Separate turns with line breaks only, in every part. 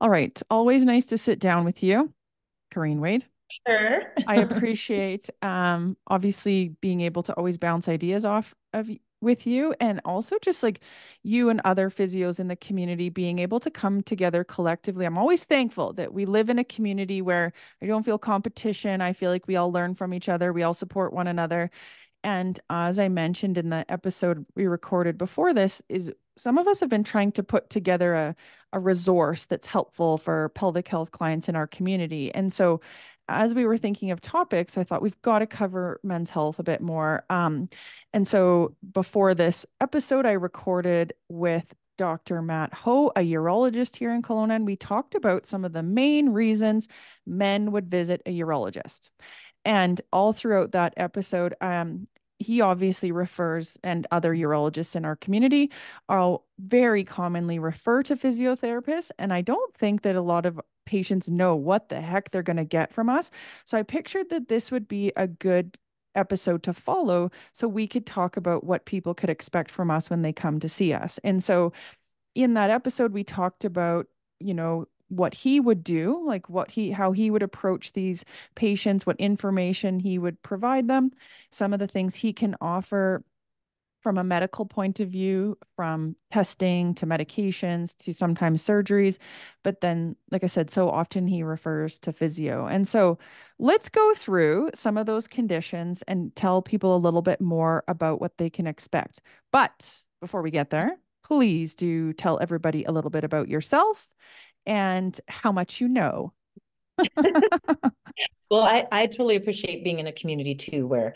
All right. Always nice to sit down with you, Corinne Wade.
Sure.
I appreciate obviously being able to always bounce ideas off of with you, and also just like you and other physios in the community being able to come together collectively. I'm always thankful that we live in a community where I don't feel competition. I feel like we all learn from each other. We all support one another. And as I mentioned in the episode we recorded before this, is some of us have been trying to put together a resource that's helpful for pelvic health clients in our community. And so as we were thinking of topics, I thought we've got to cover men's health a bit more. And so before this episode, I recorded with Dr. Matt Ho, a urologist here in Kelowna, and we talked about some of the main reasons men would visit a urologist. And all throughout that episode, he obviously refers, and other urologists in our community are very commonly refer to physiotherapists. And I don't think that a lot of patients know what the heck they're going to get from us. So I pictured that this would be a good episode to follow so we could talk about what people could expect from us when they come to see us. And so in that episode, we talked about, what he would do, like how he would approach these patients, what information he would provide them, some of the things he can offer from a medical point of view, from testing to medications to sometimes surgeries. But then, like I said, so often he refers to physio. And so let's go through some of those conditions and tell people a little bit more about what they can expect. But before we get there, please do tell everybody a little bit about yourself and how much you know.
Well, I totally appreciate being in a community too, where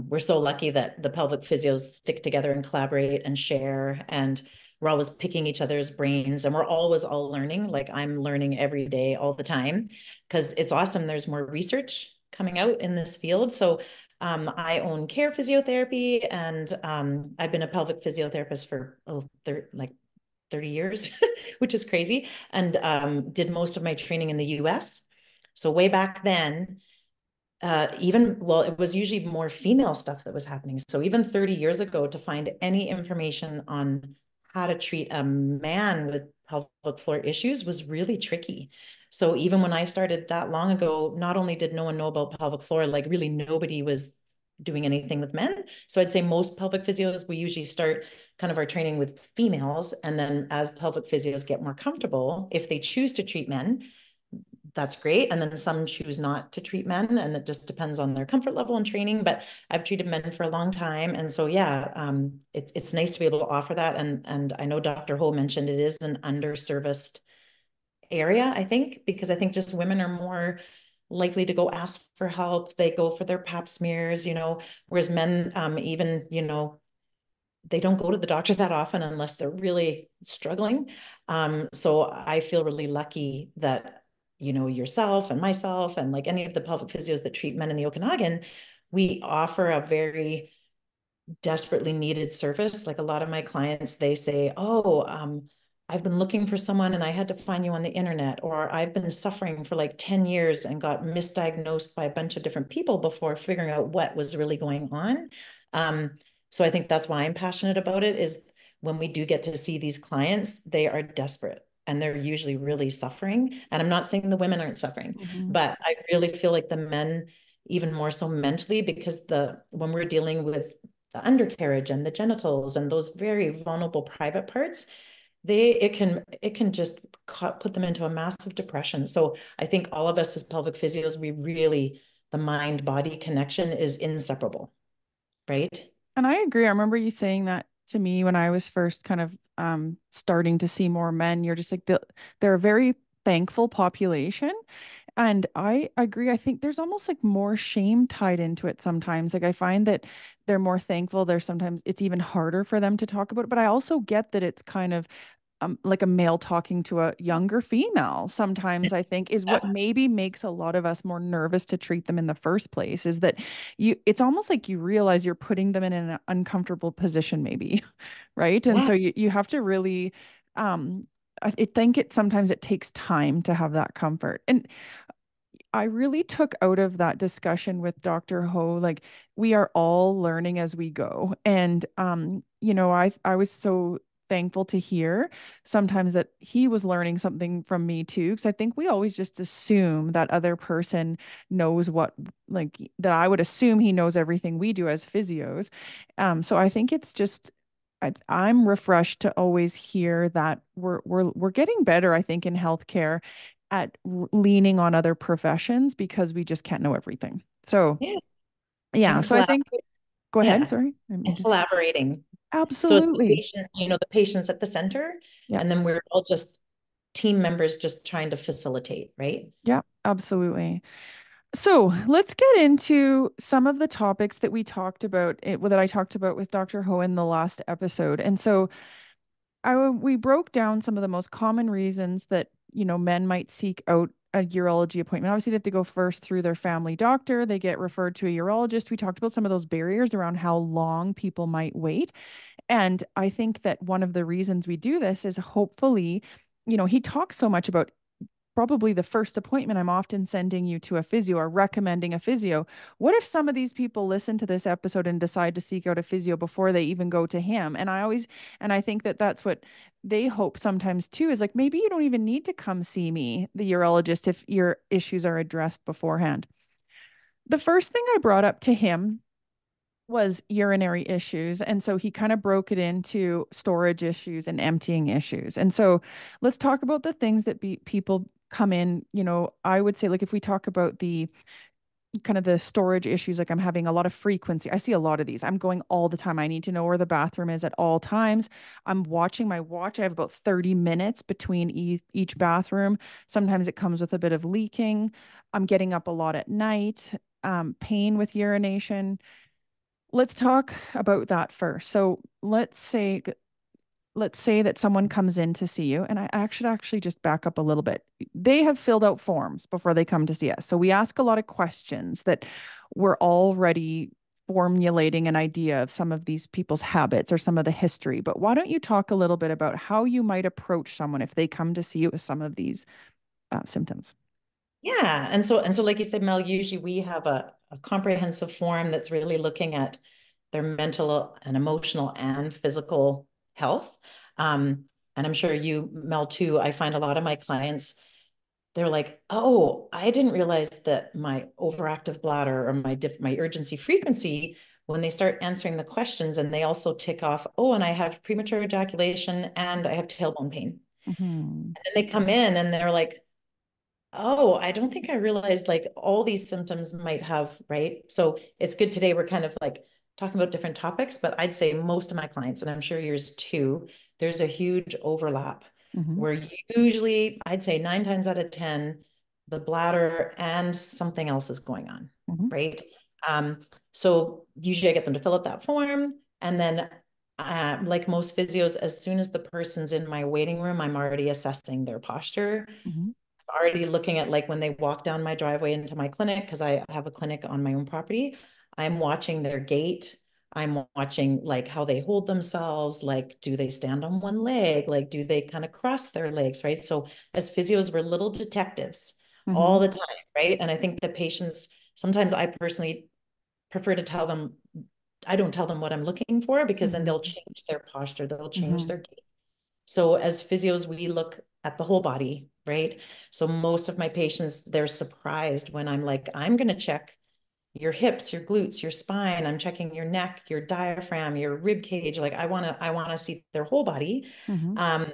we're so lucky that the pelvic physios stick together and collaborate and share, and we're always picking each other's brains, and we're always all learning. Like I'm learning every day, all the time, because it's awesome. There's more research coming out in this field. So I own Care Physiotherapy, and I've been a pelvic physiotherapist for like 30 years, which is crazy, and did most of my training in the US. So way back then, well, it was usually more female stuff that was happening. So even 30 years ago, to find any information on how to treat a man with pelvic floor issues was really tricky. So even when I started that long ago, not only did no one know about pelvic floor, like really nobody was doing anything with men. So I'd say most pelvic physios, we usually start kind of our training with females. And then as pelvic physios get more comfortable, if they choose to treat men, that's great. And then some choose not to treat men, and it just depends on their comfort level and training. But I've treated men for a long time, and so yeah, it's nice to be able to offer that. And I know Dr. Ho mentioned it is an underserviced area, I think, because I think just women are more likely to go ask for help. They go for their pap smears, whereas men, even, they don't go to the doctor that often unless they're really struggling. So I feel really lucky that, yourself and myself and like any of the pelvic physios that treat men in the Okanagan, we offer a very desperately needed service. Like a lot of my clients, they say, oh, I've been looking for someone and I had to find you on the internet, or I've been suffering for like 10 years and got misdiagnosed by a bunch of different people before figuring out what was really going on. Um, so I think that's why I'm passionate about it is when we do get to see these clients, they are desperate and they're usually really suffering. And I'm not saying the women aren't suffering,
Mhm.
but I really feel like the men even more so mentally, because when we're dealing with the undercarriage and the genitals and those very vulnerable private parts, it can just put them into a massive depression. So I think all of us as pelvic physios, the mind body connection is inseparable, right?
And I agree. I remember you saying that to me when I was first kind of starting to see more men. You're just like they're a very thankful population. And I agree. I think there's almost like more shame tied into it sometimes. Like I find that they're more thankful. There's sometimes it's even harder for them to talk about it. But I also get that it's kind of like a male talking to a younger female sometimes, I think, is what maybe makes a lot of us more nervous to treat them in the first place, is that it's almost like you realize you're putting them in an uncomfortable position maybe, right? And
Yeah.
so you have to really, um, I think sometimes it takes time to have that comfort. And I really took out of that discussion with Dr. Ho, like we are all learning as we go. And I was so thankful to hear sometimes that he was learning something from me too. Because I think we always just assume that other person knows what, like, that I would assume he knows everything we do as physios. So I think it's just, I'm refreshed to always hear that we're getting better, I think, in healthcare at leaning on other professions because we just can't know everything. So
Yeah.
yeah,
And
so I think, go ahead,
yeah,
sorry.
and collaborating. So it's the
Absolutely.
patient, the patient's at the center,
Yeah.
and then we're all just team members just trying to facilitate, right?
Yeah, absolutely. So let's get into some of the topics that we talked about, that I talked about with Dr. Ho in the last episode. And so we broke down some of the most common reasons that, men might seek out a urology appointment. Obviously, they have to go first through their family doctor. They get referred to a urologist. We talked about some of those barriers around how long people might wait. And I think that one of the reasons we do this is hopefully, he talks so much about probably the first appointment, I'm often sending you to a physio or recommending a physio. What if some of these people listen to this episode and decide to seek out a physio before they even go to him? And I think that that's what they hope sometimes too, is like, maybe you don't even need to come see me, the urologist, if your issues are addressed beforehand. The first thing I brought up to him was urinary issues. And so he kind of broke it into storage issues and emptying issues. And so let's talk about the things that people come in. I would say, like, if we talk about the kind of the storage issues, like I'm having a lot of frequency. I see a lot of these. I'm going all the time. I need to know where the bathroom is at all times. I'm watching my watch. I have about 30 minutes between each bathroom. Sometimes it comes with a bit of leaking. I'm getting up a lot at night. Pain with urination. Let's talk about that first. So let's say that someone comes in to see you, and I should actually just back up a little bit. They have filled out forms before they come to see us. So we ask a lot of questions that we're already formulating an idea of some of these people's habits or some of the history. But why don't you talk a little bit about how you might approach someone if they come to see you with some of these symptoms?
Yeah. And so like you said, Mel, usually we have a comprehensive form that's really looking at their mental and emotional and physical health. And I'm sure you, Mel, too. I find a lot of my clients, they're like, oh, I didn't realize that my overactive bladder or my urgency frequency, when they start answering the questions and they also tick off, oh, and I have premature ejaculation and I have tailbone pain.
Mm-hmm.
And then they come in and they're like, oh, I don't think I realized like all these symptoms might have, right? So it's good today. We're kind of like talking about different topics, but I'd say most of my clients, and I'm sure yours too, there's a huge overlap
Mm-hmm.
where usually I'd say 9 times out of 10, the bladder and something else is going on,
Mm-hmm.
right? So usually I get them to fill out that form. And then like most physios, as soon as the person's in my waiting room, I'm already assessing their posture,
Mm-hmm.
already looking at like when they walk down my driveway into my clinic, because I have a clinic on my own property, I'm watching their gait. I'm watching like how they hold themselves, like do they stand on one leg, like do they kind of cross their legs, right? So as physios, we're little detectives
Mm-hmm.
all the time, right? And I think the patients, sometimes I personally prefer to tell them, I don't tell them what I'm looking for, because then they'll
Mm-hmm.
change their posture, they'll change
Mm-hmm.
their gait. So as physios, we look at the whole body, right? So most of my patients, they're surprised when I'm like, I'm going to check your hips, your glutes, your spine. I'm checking your neck, your diaphragm, your rib cage. Like I want to see their whole body.
Mm-hmm.
Um,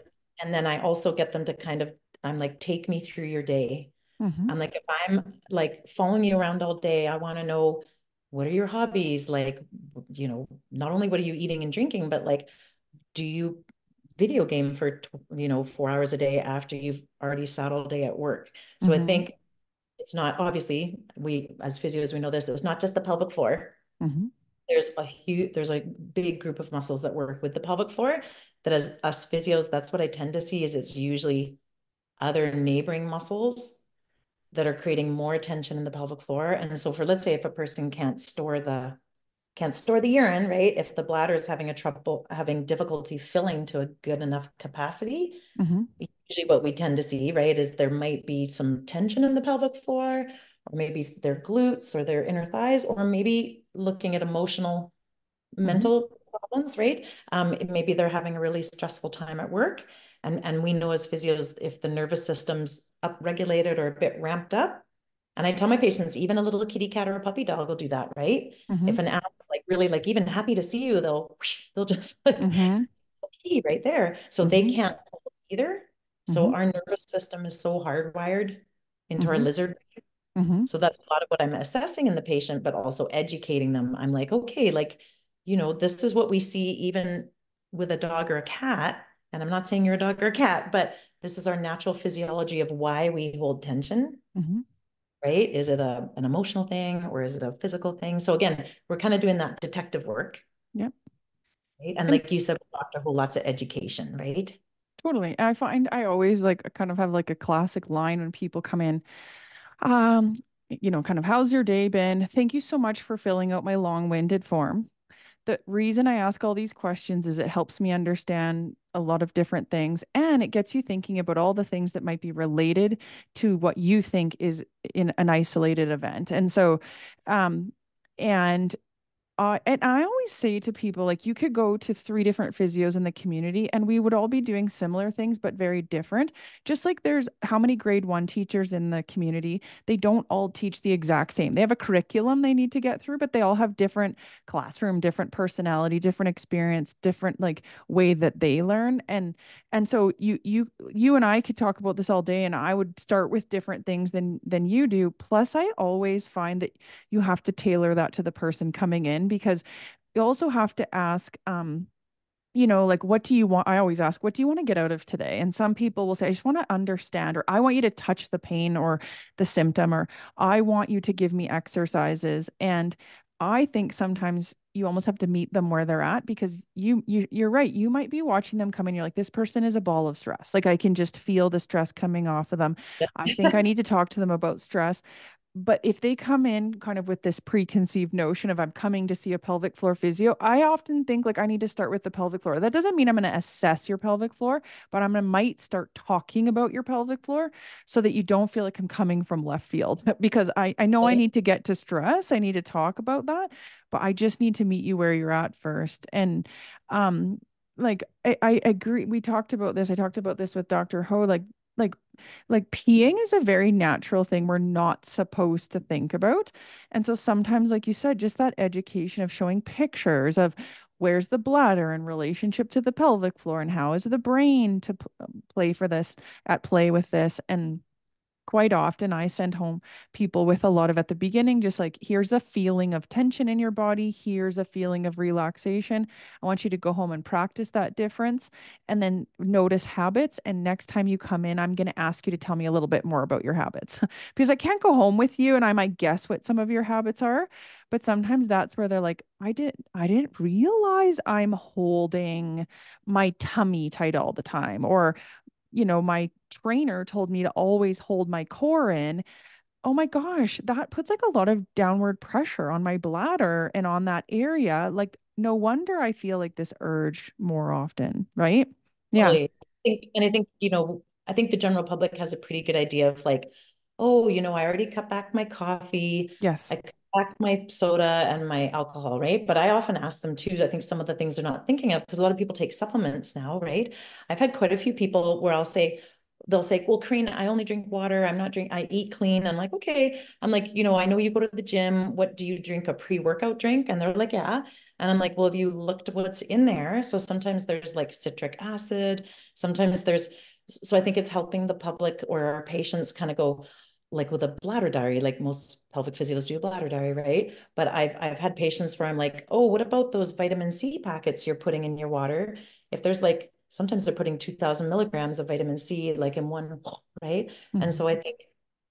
and then I also get them to kind of, I'm like, take me through your day.
Mm-hmm.
I'm like, if I'm like following you around all day, I want to know, what are your hobbies? Like, not only what are you eating and drinking, but like, do you video game for 4 hours a day after you've already sat all day at work? So I
Mm-hmm.
think it's not, obviously, we as physios, we know this, it's not just the pelvic floor.
Mm-hmm.
There's a big group of muscles that work with the pelvic floor, that as us physios, that's what I tend to see, is it's usually other neighboring muscles that are creating more tension in the pelvic floor. And so for, let's say, if a person can't store the urine, right? If the bladder is having difficulty filling to a good enough capacity,
Mm-hmm.
usually what we tend to see, right, is there might be some tension in the pelvic floor, or maybe their glutes or their inner thighs, or maybe looking at emotional,
Mm-hmm.
mental problems, right? Maybe they're having a really stressful time at work. And we know as physios, if the nervous system's upregulated or a bit ramped up, and I tell my patients, even a little kitty cat or a puppy dog will do that, right?
Mm-hmm.
If an animal's like really like even happy to see you, they'll just like
Mm-hmm.
pee right there. So they
Mm-hmm.
can't hold either. So
Mm-hmm.
our nervous system is so hardwired into our
Mm-hmm.
lizard.
Mm-hmm.
So that's a lot of what I'm assessing in the patient, but also educating them. I'm like, okay, like, this is what we see even with a dog or a cat. And I'm not saying you're a dog or a cat, but this is our natural physiology of why we hold tension,
Mm-hmm.
right? Is it an emotional thing or is it a physical thing? So again, we're kind of doing that detective work,
Yep.
right? And
And
like you said, Dr. Whole lots of education, right?
totally. I find I always like kind of have like a classic line when people come in. Um, kind of, how's your day been? Thank you so much for filling out my long-winded form. The reason I ask all these questions is it helps me understand a lot of different things and it gets you thinking about all the things that might be related to what you think is in an isolated event. And so, um, and and I always say to people, like, you could go to three different physios in the community and we would all be doing similar things, but very different. Just like there's how many grade one teachers in the community, they don't all teach the exact same. They have a curriculum they need to get through, but they all have different classroom, different personality, different experience, different like way that they learn. And so you and I could talk about this all day and I would start with different things than you do. Plus, I always find that you have to tailor that to the person coming in because you also have to ask like, what do you want? I always ask, what do you want to get out of today? And some people will say, I just want to understand, or I want you to touch the pain or the symptom, or I want you to give me exercises. And I think sometimes you almost have to meet them where they're at because you're right. You might be watching them come in. You're like, this person is a ball of stress. Like I can just feel the stress coming off of them. I think I need to talk to them about stress. But if they come in kind of with this preconceived notion of I'm coming to see a pelvic floor physio, I often think like I need to start with the pelvic floor. That doesn't mean I'm going to assess your pelvic floor, but I'm going to might start talking about your pelvic floor so that you don't feel like I'm coming from left field because I know I need to get to stress. I need to talk about that, but I just need to meet you where you're at first. And um like I agree. We talked about this. I talked about this with Dr. Ho, like like peeing is a very natural thing we're not supposed to think about. And so sometimes, like you said, just that education of showing pictures of where's the bladder in relationship to the pelvic floor and how is the brain to play for this at play with this. And quite often I send home people with a lot of at the beginning, just like, here's a feeling of tension in your body. Here's a feeling of relaxation. I want you to go home and practice that difference and then notice habits. And next time you come in, I'm going to ask you to tell me a little bit more about your habits because I can't go home with you and I might guess what some of your habits are. But sometimes that's where they're like, I didn't realize I'm holding my tummy tight all the time, or my trainer told me to always hold my core in. Oh my gosh, that puts like a lot of downward pressure on my bladder and on that area. Like, no wonder I feel like this urge more often, right? Yeah.
Totally. I think, I think the general public has a pretty good idea of like, oh, I already cut back my coffee,
Yes.
I cut back my soda and my alcohol, right? But I often ask them too, I think some of the things they're not thinking of, because a lot of people take supplements now, right? I've had quite a few people where they'll say, well, Corinne, I only drink water. I eat clean. I'm like, okay. I'm like, I know you go to the gym. What do you drink? A pre-workout drink? And they're like, yeah. And I'm like, well, have you looked at what's in there? So sometimes there's like citric acid. Sometimes so I think it's helping the public or our patients kind of go like with a bladder diary, like most pelvic physios do a bladder diary, right? But I've had patients where I'm like, oh, what about those vitamin C packets you're putting in your water? If there's like, sometimes they're putting 2000 milligrams of vitamin C like in one, right? And so I
Mhm.
think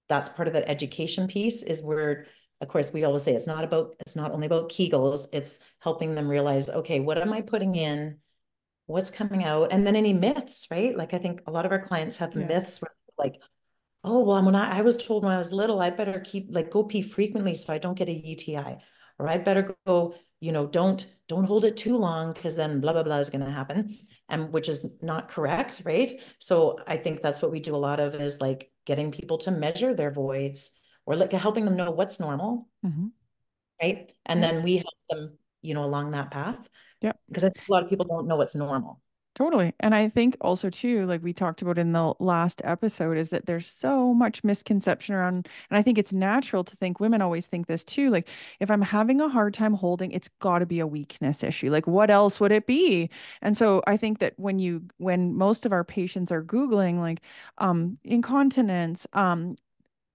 that's part of that education piece is where of course, we always say it's not only about Kegels, it's helping them realize, okay, what am I putting in? What's coming out? And then any myths, right? Like I think a lot of our clients have
Yes.
myths where like, oh, well, I was told when I was little, I'd better go pee frequently so I don't get a UTI. Or I'd better go, don't hold it too long because then blah, blah, blah is going to happen. And which is not correct, right? So I think that's what we do a lot of is like getting people to measure their voids or like helping them know what's normal,
Hmm.
right? And
Yep.
then we help them, along that path.
Yep.
because I think a lot of people don't know what's normal.
Totally. And I think also too, like we talked about in the last episode, is that there's so much misconception around, and I think it's natural to think women always think this too. Like if I'm having a hard time holding, it's got to be a weakness issue. Like what else would it be? And so I think that when most of our patients are Googling like incontinence,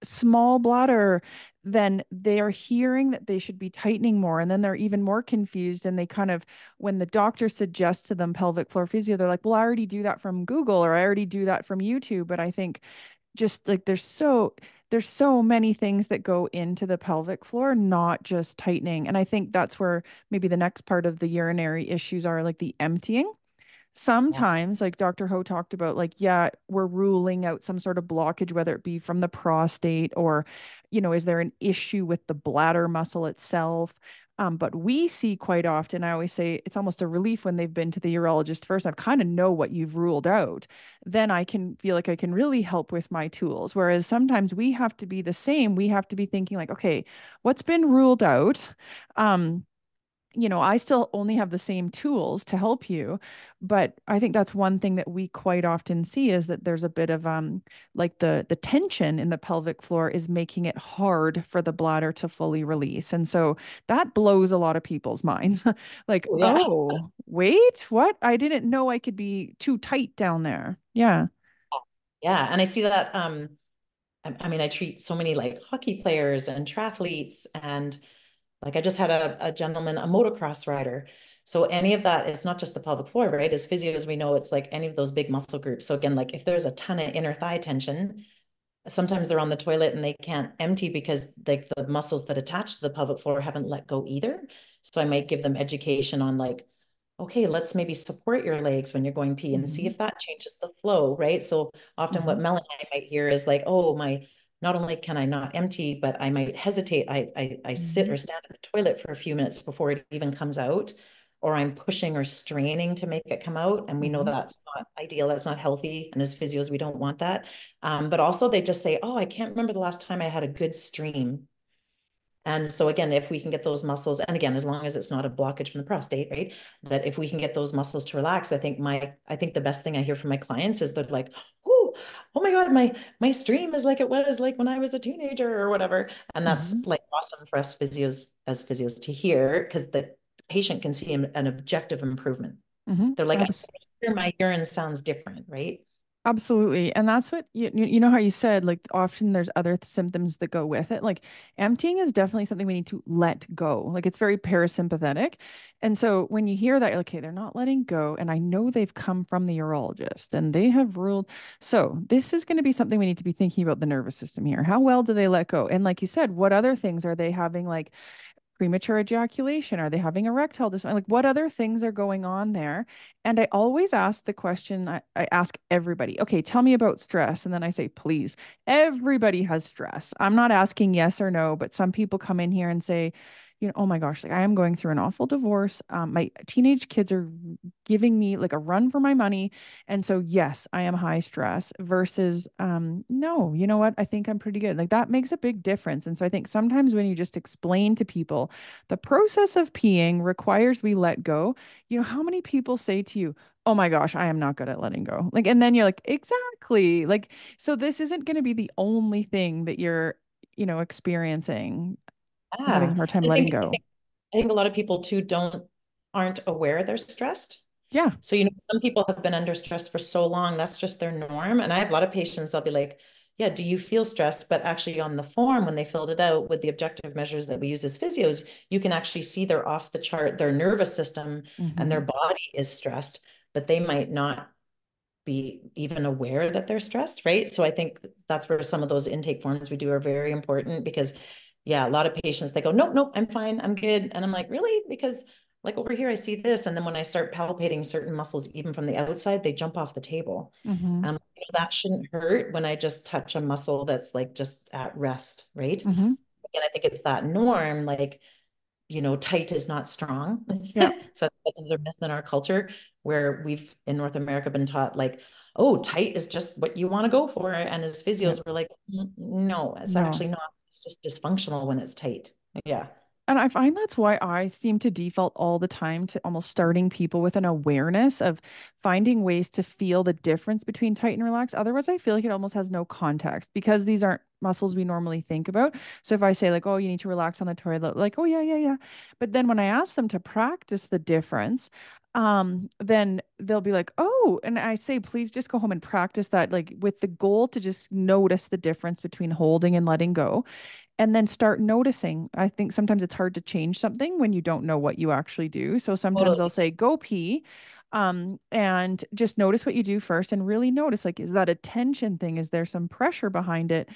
small bladder, then they are hearing that they should be tightening more. And then they're even more confused. And they kind of, when the doctor suggests to them pelvic floor physio, they're like, well, I already do that from Google or I already do that from YouTube. But I think just like there's so many things that go into the pelvic floor, not just tightening. And I think that's where maybe the next part of the urinary issues are like the emptying.
Yeah.
Sometimes, like Dr. Ho talked about, like, yeah, we're ruling out some sort of blockage, whether it be from the prostate or, is there an issue with the bladder muscle itself? But we see quite often, I always say it's almost a relief when they've been to the urologist first. I kind of know what you've ruled out. Then I can feel like I can really help with my tools. Whereas sometimes we have to be the same. We have to be thinking, like, okay, what's been ruled out? Um, I still only have the same tools to help you, but I think that's one thing that we quite often see is that there's a bit of like the tension in the pelvic floor is making it hard for the bladder to fully release. And so that blows a lot of people's minds. Like,
Oh, yeah.
oh, wait, what? I didn't know I could be too tight down there. Yeah.
Yeah. And I see that I mean, I treat so many like hockey players and triathletes, and like I just had a gentleman, a motocross rider. So any of that, it's not just the pelvic floor, right? As physios, we know it's like any of those big muscle groups. So again, like if there's a ton of inner thigh tension, sometimes they're on the toilet and they can't empty because like the muscles that attach to the pelvic floor haven't let go either. So I might give them education on like, okay, let's maybe support your legs when you're going pee and see
Hmm.
if that changes the flow, right? So often what
Hmm.
Mel and I might hear is like, oh, my, not only can I not empty, but I might hesitate. I sit
Hmm.
or stand at the toilet for a few minutes before it even comes out, or I'm pushing or straining to make it come out. And we know
Hmm.
that's not ideal. That's not healthy. And as physios, we don't want that. But also they just say, oh, I can't remember the last time I had a good stream. And so again, if we can get those muscles, and again, as long as it's not a blockage from the prostate, right? That if we can get those muscles to relax, I think the best thing I hear from my clients is they're like, oh my God, my stream is like it was like when I was a teenager or whatever. And
Hmm.
that's like awesome for us physios as physios to hear because the patient can see an objective improvement.
Hmm.
They're like, I hear my urine sounds different, right?
Absolutely. And that's what you know how you said, like often there's other symptoms that go with it. Like emptying is definitely something we need to let go. Like it's very parasympathetic. And so when you hear that, you're like, okay, they're not letting go. And I know they've come from the urologist and they have ruled. So this is going to be something we need to be thinking about the nervous system here. How well do they let go? And like you said, what other things are they having like premature ejaculation? Are they having erectile dysfunction? Like, what other things are going on there? And I always ask the question, I ask everybody, okay, tell me about stress. And then I say, please, everybody has stress. I'm not asking yes or no, but some people come in here and say, oh my gosh, like I am going through an awful divorce. My teenage kids are giving me like a run for my money. And so, yes, I am high stress versus, no, you know what? I think I'm pretty good. Like that makes a big difference. And so I think sometimes when you just explain to people the process of peeing requires we let go, how many people say to you, oh my gosh, I am not good at letting go. Like, and then you're like, exactly. Like, so this isn't going to be the only thing that you're, experiencing, having a
Yeah.
hard time
I
letting
think, I
go.
think, I think a lot of people too aren't aware they're stressed.
Yeah.
So, some people have been under stress for so long, that's just their norm. And I have a lot of patients, they'll be like, yeah, do you feel stressed? But actually, on the form, when they filled it out with the objective measures that we use as physios, you can actually see they're off the chart, their nervous system and their
Hmm.
body is stressed, but they might not be even aware that they're stressed, right? So I think that's where some of those intake forms we do are very important because, yeah, a lot of patients they go, nope, nope, I'm fine, I'm good, and I'm like, really? Because like over here, I see this, and then when I start palpating certain muscles, even from the outside, they jump off the table.
Hmm.
That shouldn't hurt when I just touch a muscle that's like just at rest, right?
Hmm.
And I think it's that norm, like tight is not strong.
Yeah.
So that's another myth in our culture where we've in North America been taught like, oh, tight is just what you want to go for. And as
Yeah.
physios, we're like, no, it's
No.
actually not. It's just dysfunctional when it's tight. Yeah.
And I find that's why I seem to default all the time to almost starting people with an awareness of finding ways to feel the difference between tight and relax. Otherwise, I feel like it almost has no context because these aren't muscles we normally think about. So if I say like, oh, you need to relax on the toilet, like, oh yeah, yeah, yeah. But then when I ask them to practice the difference, then they'll be like, oh, and I say, please just go home and practice that, like with the goal to just notice the difference between holding and letting go and then start noticing. I think sometimes it's hard to change something when you don't know what you actually do. So sometimes I'll
Totally.
say, go pee. And just notice what you do first and really notice like, is that a tension thing? Is there some pressure behind it?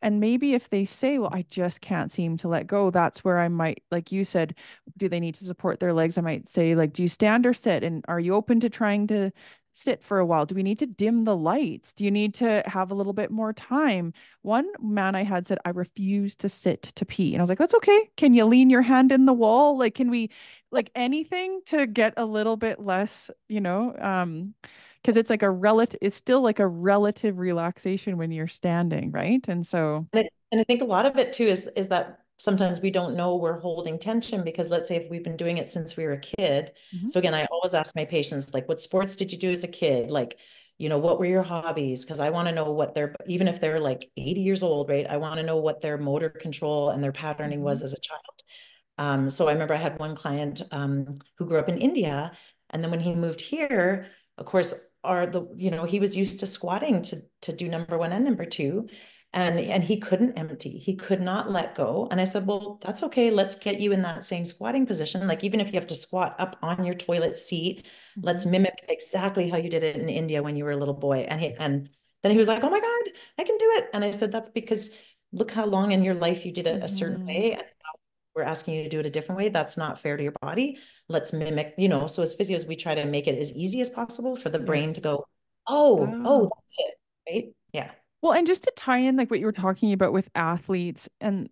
And maybe if they say, well, I just can't seem to let go, that's where I might, like you said, do they need to support their legs? I might say, like, do you stand or sit? And are you open to trying to sit for a while? Do we need to dim the lights? Do you need to have a little bit more time? One man I had said, I refuse to sit to pee. And I was like, that's okay. Can you lean your hand in the wall? Like, can we, like anything to get a little bit less, because it's like a relative, it's still like a relative relaxation when you're standing, right? And so,
And I think a lot of it too is that sometimes we don't know we're holding tension because let's say if we've been doing it since we were a kid.
mhm,
So again, I always ask my patients, like, what sports did you do as a kid? Like, what were your hobbies? Because I want to know what their, even if they're like 80 years old, right? I want to know what their motor control and their patterning
mhm,
was as a child. So I remember I had one client who grew up in India, and then when he moved here, of course, he was used to squatting to do number one and number two, and he couldn't empty, he could not let go. And I said, well, that's okay. Let's get you in that same squatting position. Like even if you have to squat up on your toilet seat, let's
mhm,
mimic exactly how you did it in India when you were a little boy. And then he was like, oh my God, I can do it. And I said, that's because look how long in your life you did it a certain
mhm.
way, and we're asking you to do it a different way. That's not fair to your body. Let's mimic, so as physios, we try to make it as easy as possible for the brain to
Yes.
go, oh,
Ah.
that's it. Right. Yeah.
Well, and just to tie in like what you were talking about with athletes and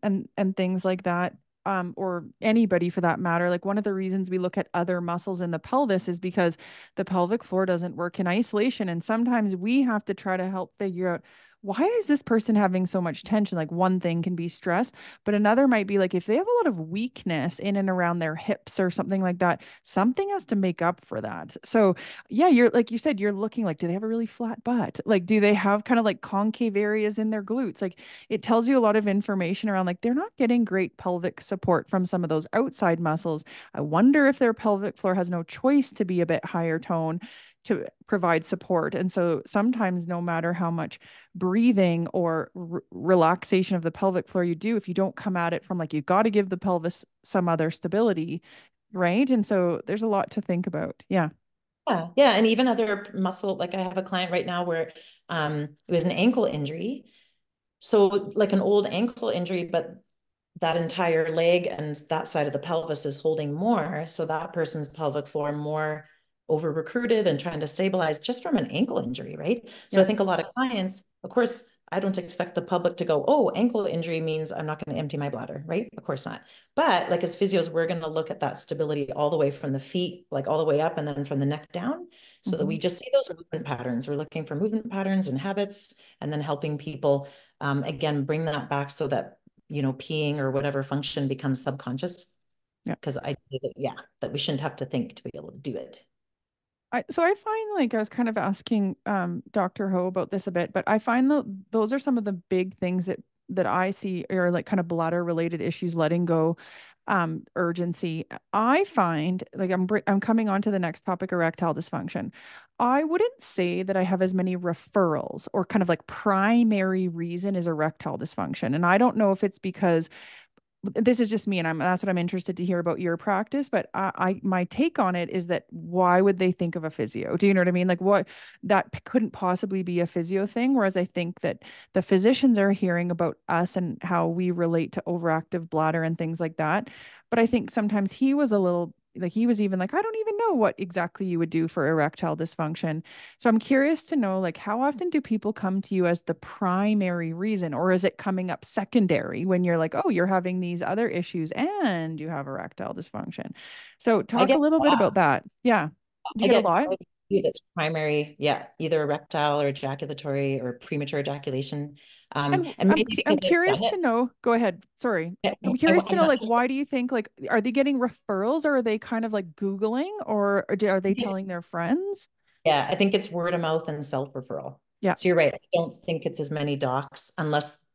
things like that, or anybody for that matter, like one of the reasons we look at other muscles in the pelvis is because the pelvic floor doesn't work in isolation. And sometimes we have to try to help figure out why is this person having so much tension? Like one thing can be stress, but another might be like if they have a lot of weakness in and around their hips or something like that, something has to make up for that. So yeah, you're like you said, you're looking like, do they have a really flat butt? Like, do they have kind of like concave areas in their glutes? Like, it tells you a lot of information around like they're not getting great pelvic support from some of those outside muscles. I wonder if their pelvic floor has no choice to be a bit higher tone to provide support. And so sometimes, no matter how much breathing or relaxation of the pelvic floor you do, if you don't come at it from like, you got to give the pelvis some other stability, right? And so there's a lot to think about. Yeah.
Yeah. Yeah. And even other muscle, like I have a client right now where it was an ankle injury. So like an old ankle injury, but that entire leg and that side of the pelvis is holding more. So that person's pelvic floor more over recruited and trying to stabilize just from an ankle injury, right? So I
Yeah.
think a lot of clients, of course, I don't expect the public to go, oh, ankle injury means I'm not going to empty my bladder, right? Of course not. But like as physios, we're going to look at that stability all the way from the feet, like all the way up and then from the neck down, so that we
Mhm.
just see those movement patterns. We're looking for movement patterns and habits, and then helping people again bring that back so that peeing or whatever function becomes subconscious.
Yeah.
Because I think that, yeah, that we shouldn't have to think to be able to do it.
So I find like I was kind of asking Dr. Ho about this a bit, but I find that those are some of the big things that I see are like kind of bladder related issues, letting go, urgency. I find like I'm coming on to the next topic, erectile dysfunction. I wouldn't say that I have as many referrals or kind of like primary reason is erectile dysfunction. And I don't know if it's because this is just me and that's what I'm interested to hear about your practice, but my take on it is that why would they think of a physio? Do you know what I mean? Like what that couldn't possibly be a physio thing, whereas I think that the physicians are hearing about us and how we relate to overactive bladder and things like that. But I think sometimes he was a little like he was even like, I don't even know what exactly you would do for erectile dysfunction. So I'm curious to know, like, how often do people come to you as the primary reason, or is it coming up secondary when you're like, oh, you're having these other issues and you have erectile dysfunction? So
I
talk a
get
little bit about that. Yeah. Do you
I
get a
get
lot?
that's primary, yeah, either erectile or ejaculatory or premature ejaculation.
And
And maybe because
I'm
I've
curious
done
to
it,
know, go ahead. Sorry. I'm curious to
I'm
know,
not
like,
sure.
why do you think, like, are they getting referrals, or are they kind of like Googling, or are they telling their friends?
Yeah, I think it's word of mouth and self-referral.
Yeah.
So you're right. I don't think it's as many docs unless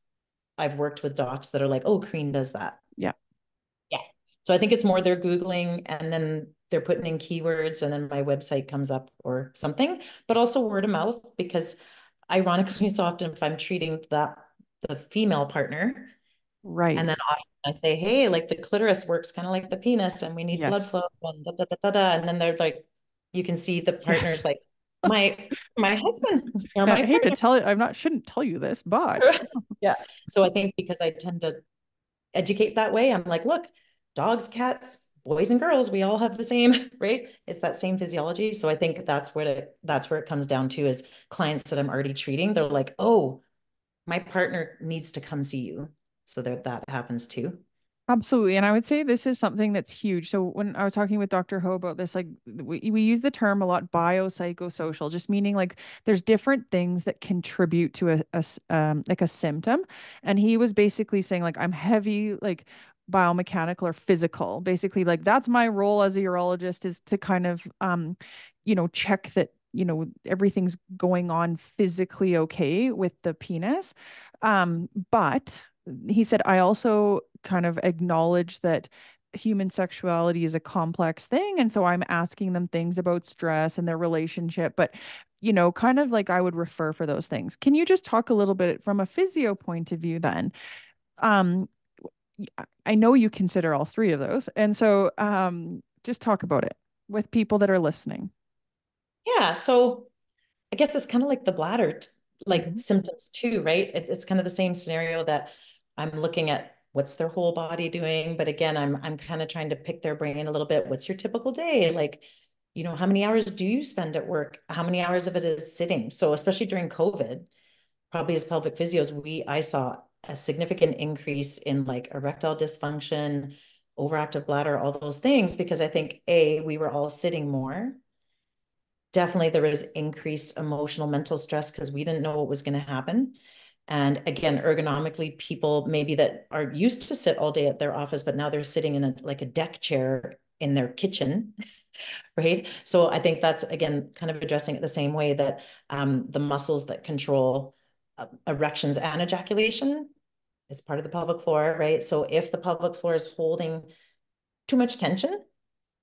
I've worked with docs that are like, oh, Corinne does that.
Yeah.
Yeah. So I think it's more they're Googling and then they're putting in keywords and then my website comes up or something, but also word of mouth because ironically, it's often if I'm treating the female partner and then
Right.
often I say, hey, like the clitoris works kind of like the penis and we need blood flow
Yes.
and da, da, da, da, da. And then they're like, you can see the partner's
Yes.
like, my husband or
I
my
hate to
partner.
tell it, shouldn't tell you this, but
Yeah. So I think because I tend to educate that way. I'm like, look, dogs, cats, boys and girls, we all have the same, right? It's that same physiology. So I think that's where it comes down to is clients that I'm already treating. They're like, oh, my partner needs to come see you. So that happens too.
absolutely. And I would say this is something that's huge. So when I was talking with Dr. Ho about this, like we use the term a lot, biopsychosocial, just meaning like there's different things that contribute to like a symptom. And he was basically saying like I'm heavy, like biomechanical or physical. Basically, like that's my role as a urologist is to kind of check that, everything's going on physically okay with the penis. But he said, I also kind of acknowledge that human sexuality is a complex thing. And so I'm asking them things about stress and their relationship, but, kind of like I would refer for those things. Can you just talk a little bit from a physio point of view then? Um, I know you consider all three of those. And so just talk about it with people that are listening.
Yeah. So I guess it's kind of like the bladder, like
Hmm.
symptoms too, right? It's kind of the same scenario that I'm looking at what's their whole body doing. But again, I'm kind of trying to pick their brain a little bit. What's your typical day? Like, how many hours do you spend at work? How many hours of it is sitting? So especially during COVID, probably as pelvic physios, I saw a significant increase in like erectile dysfunction, overactive bladder, all those things, because I think we were all sitting more. Definitely there was increased emotional mental stress because we didn't know what was going to happen. And again, ergonomically, people maybe that are used to sit all day at their office, but now they're sitting in a deck chair in their kitchen, right? So I think that's again kind of addressing it the same way that the muscles that control erections and ejaculation is part of the pelvic floor, right? So if the pelvic floor is holding too much tension,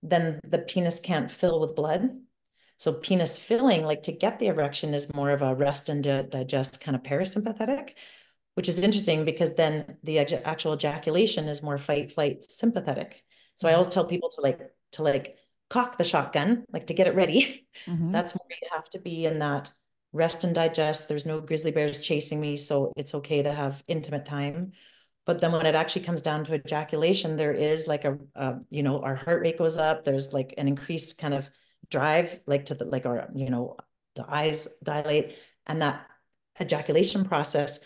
then the penis can't fill with blood. So penis filling, like to get the erection, is more of a rest and digest kind of parasympathetic, which is interesting because then the actual ejaculation is more fight, flight, sympathetic. So I always tell people to cock the shotgun, like to get it ready.
Hmm.
That's where you have to be in that rest and digest. There's no grizzly bears chasing me, so it's okay to have intimate time. But then when it actually comes down to ejaculation, there is like our heart rate goes up. There's like an increased kind of drive, like to the like our, the eyes dilate, and that ejaculation process,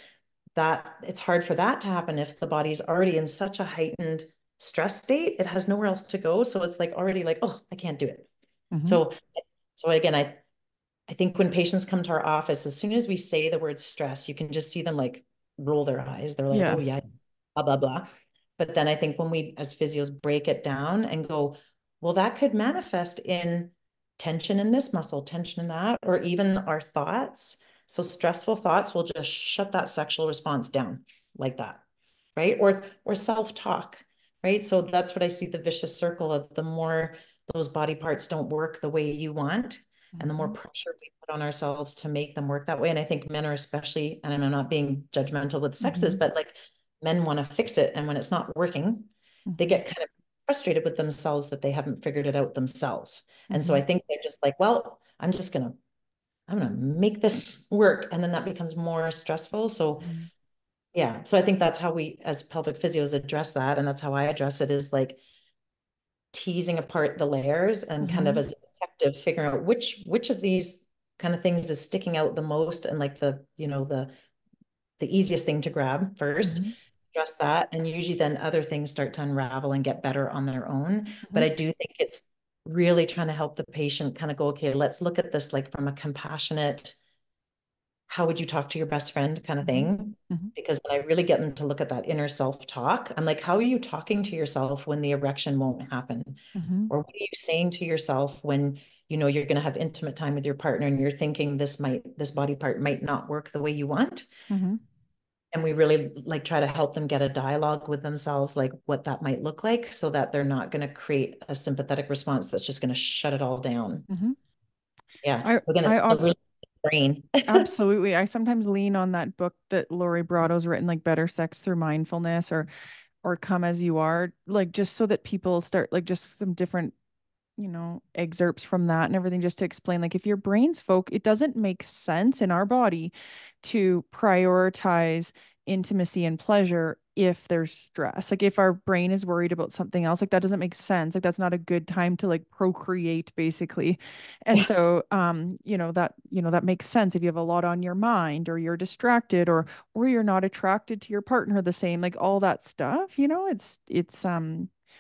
that it's hard for that to happen if the body's already in such a heightened stress state. It has nowhere else to go. So it's like already like, oh, I can't do it.
Hmm.
So again, I think when patients come to our office, as soon as we say the word stress, you can just see them like roll their eyes. They're like, oh
Yes.
yeah, blah, blah, blah. But then I think when we as physios break it down and go, well, that could manifest in tension in this muscle, tension in that, or even our thoughts. So stressful thoughts will just shut that sexual response down like that, right? Or self-talk, right? So that's what I see, the vicious circle of the more those body parts don't work the way you want, and the more
Hmm.
pressure we put on ourselves to make them work that way. And I think men are especially, and I'm not being judgmental with the sexes,
Hmm.
but like men want to fix it. And when it's not working, they
Hmm.
get kind of frustrated with themselves that they haven't figured it out themselves. And so
Hmm.
I think they're just like, well, I'm gonna make this work. And then that becomes more stressful. So
Hmm.
yeah. So I think that's how we as pelvic physios address that. And that's how I address it, is like teasing apart the layers and kind of
Hmm.
as a detective figuring out which of these kind of things is sticking out the most, and like the easiest thing to grab first,
Hmm.
address that, and usually then other things start to unravel and get better on their own. But
Hmm.
I do think it's really trying to help the patient kind of go, okay, let's look at this like from a compassionate, how would you talk to your best friend kind of
Mhm.
thing.
Mhm.
Because when I really get them to look at that inner self-talk, I'm like, how are you talking to yourself when the erection won't happen?
Mhm.
Or what are you saying to yourself when you know you're going to have intimate time with your partner and you're thinking this body part might not work the way you want?
Mhm.
And we really like try to help them get a dialogue with themselves, like what that might look like, so that they're not going to create a sympathetic response that's just going to shut it all down.
Mhm.
Yeah.
I
So again, it's
I
a
op-
really brain.
Absolutely. I sometimes lean on that book that Lori Brado's written, like Better Sex Through Mindfulness, or Come As You Are, like just so that people start, like just some different, excerpts from that and everything, just to explain, like, if your brain's it doesn't make sense in our body to prioritize intimacy and pleasure if there's stress. Like, if our brain is worried about something else, like that doesn't make sense. Like, that's not a good time to like procreate, basically. And
Yeah,
so that makes sense if you have a lot on your mind, or you're distracted, or you're not attracted to your partner the same, like all that stuff, it's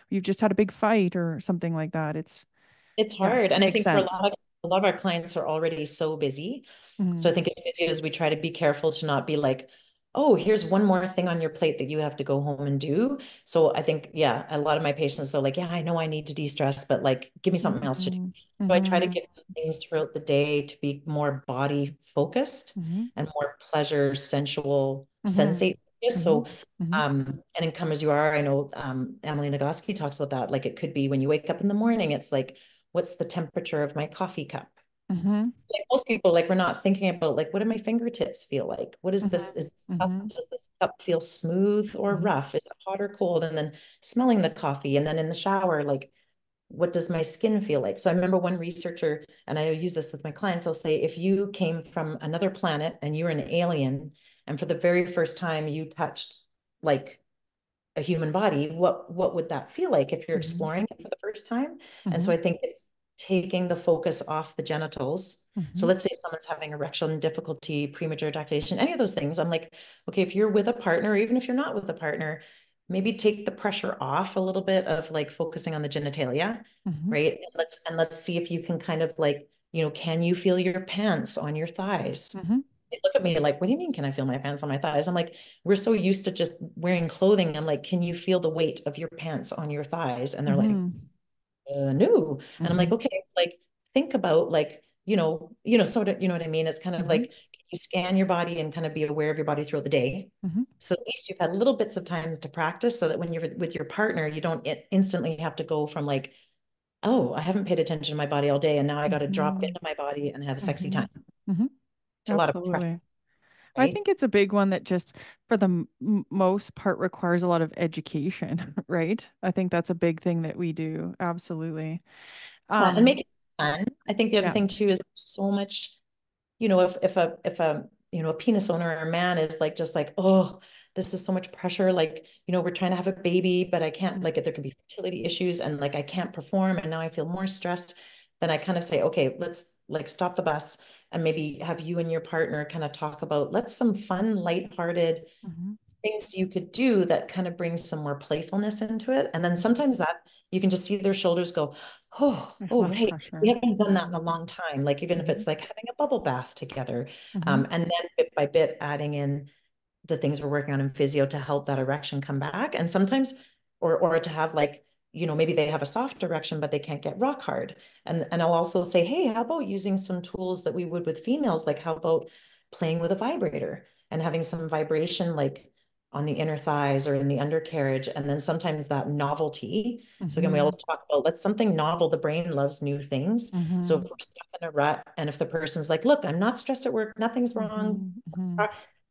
you've just had a big fight or something like that.
it's
Yeah,
hard. And I
makes
think for
sense.
a lot of our clients are already so busy. So
Hmm.
I think as busy as we try to be careful to not be like, oh, here's one more thing on your plate that you have to go home and do. So I think, yeah, a lot of my patients, they're like, yeah, I know I need to de-stress, but like, give me something else to do.
Hmm.
So I try to
Hmm.
give them things throughout the day to be more body focused
Hmm.
and more pleasure, sensual,
Hmm.
sensate focused.
Hmm.
So,
hmm
and in Come As You Are, I know Emily Nagoski talks about that. Like it could be when you wake up in the morning, it's like, what's the temperature of my coffee cup?
hmm
Like most people, like we're not thinking about like what do my fingertips feel like? What is this? Is this cup,
hmm
does this cup feel smooth or
hmm
rough? Is it hot or cold? And then smelling the coffee, and then in the shower, like what does my skin feel like? So I remember one researcher, and I use this with my clients, I'll say, if you came from another planet and you're an alien, and for the very first time you touched like a human body, what would that feel like if you're
hmm
exploring it for the first time? And so
hmm
I think it's taking the focus off the genitals. So
hmm
let's say if someone's having erection difficulty, premature ejaculation, any of those things, I'm like, okay, if you're with a partner, even if you're not with a partner, maybe take the pressure off a little bit of like focusing on the genitalia,
hmm
right? And let's see if you can kind of like, can you feel your pants on your thighs?
hmm
They look at me like, what do you mean, can I feel my pants on my thighs? I'm like, we're so used to just wearing clothing. I'm like, can you feel the weight of your pants on your thighs? And they're like,
hmm
no. And I'm like,
hmm
okay, like think about like, sort of, you know what I mean? It's kind of
hmm
like you scan your body and kind of be aware of your body throughout the day.
hmm
So at least you've had little bits of times to practice so that when you're with your partner, you don't instantly have to go from like, oh, I haven't paid attention to my body all day and now I got to drop
hmm
into my body and have a sexy
hmm
time.
hmm
It's a lot of pressure,
Absolutely. I
right?
think it's a big one that just for the most part requires a lot of education, right? I think that's a big thing that we do. Absolutely.
Yeah, and
Um,
make it fun. I think the other
yeah.
thing too is so much, if a penis owner or a man is like just like, oh, this is so much pressure. Like, we're trying to have a baby, but I can't, like there could be fertility issues and like I can't perform and now I feel more stressed. Then I kind of say, okay, let's like stop the bus and maybe have you and your partner kind of talk about let's some fun, lighthearted
Mm-hmm.
things you could do that kind of brings some more playfulness into it. And then
Mm-hmm.
sometimes that you can just see their shoulders go, oh,
There's
oh,
less
hey, we
pressure.
haven't done that in
Mm-hmm.
a long time. Like even if
Mm-hmm.
it's like having a bubble bath together.
Mm-hmm.
And then bit by bit adding in the things we're working on in physio to help that erection come back. And sometimes, or to have like, maybe they have a soft erection, but they can't get rock hard. And I'll also say, hey, how about using some tools that we would with females? Like how about playing with a vibrator and having some vibration like on the inner thighs or in the undercarriage. And then sometimes that novelty. So again, we all
Mm-hmm.
talk about let's something novel. The brain loves new things. So if
Mm-hmm.
we're stuck in a rut and if the person's like, look, I'm not stressed at work, nothing's wrong.
Mm-hmm.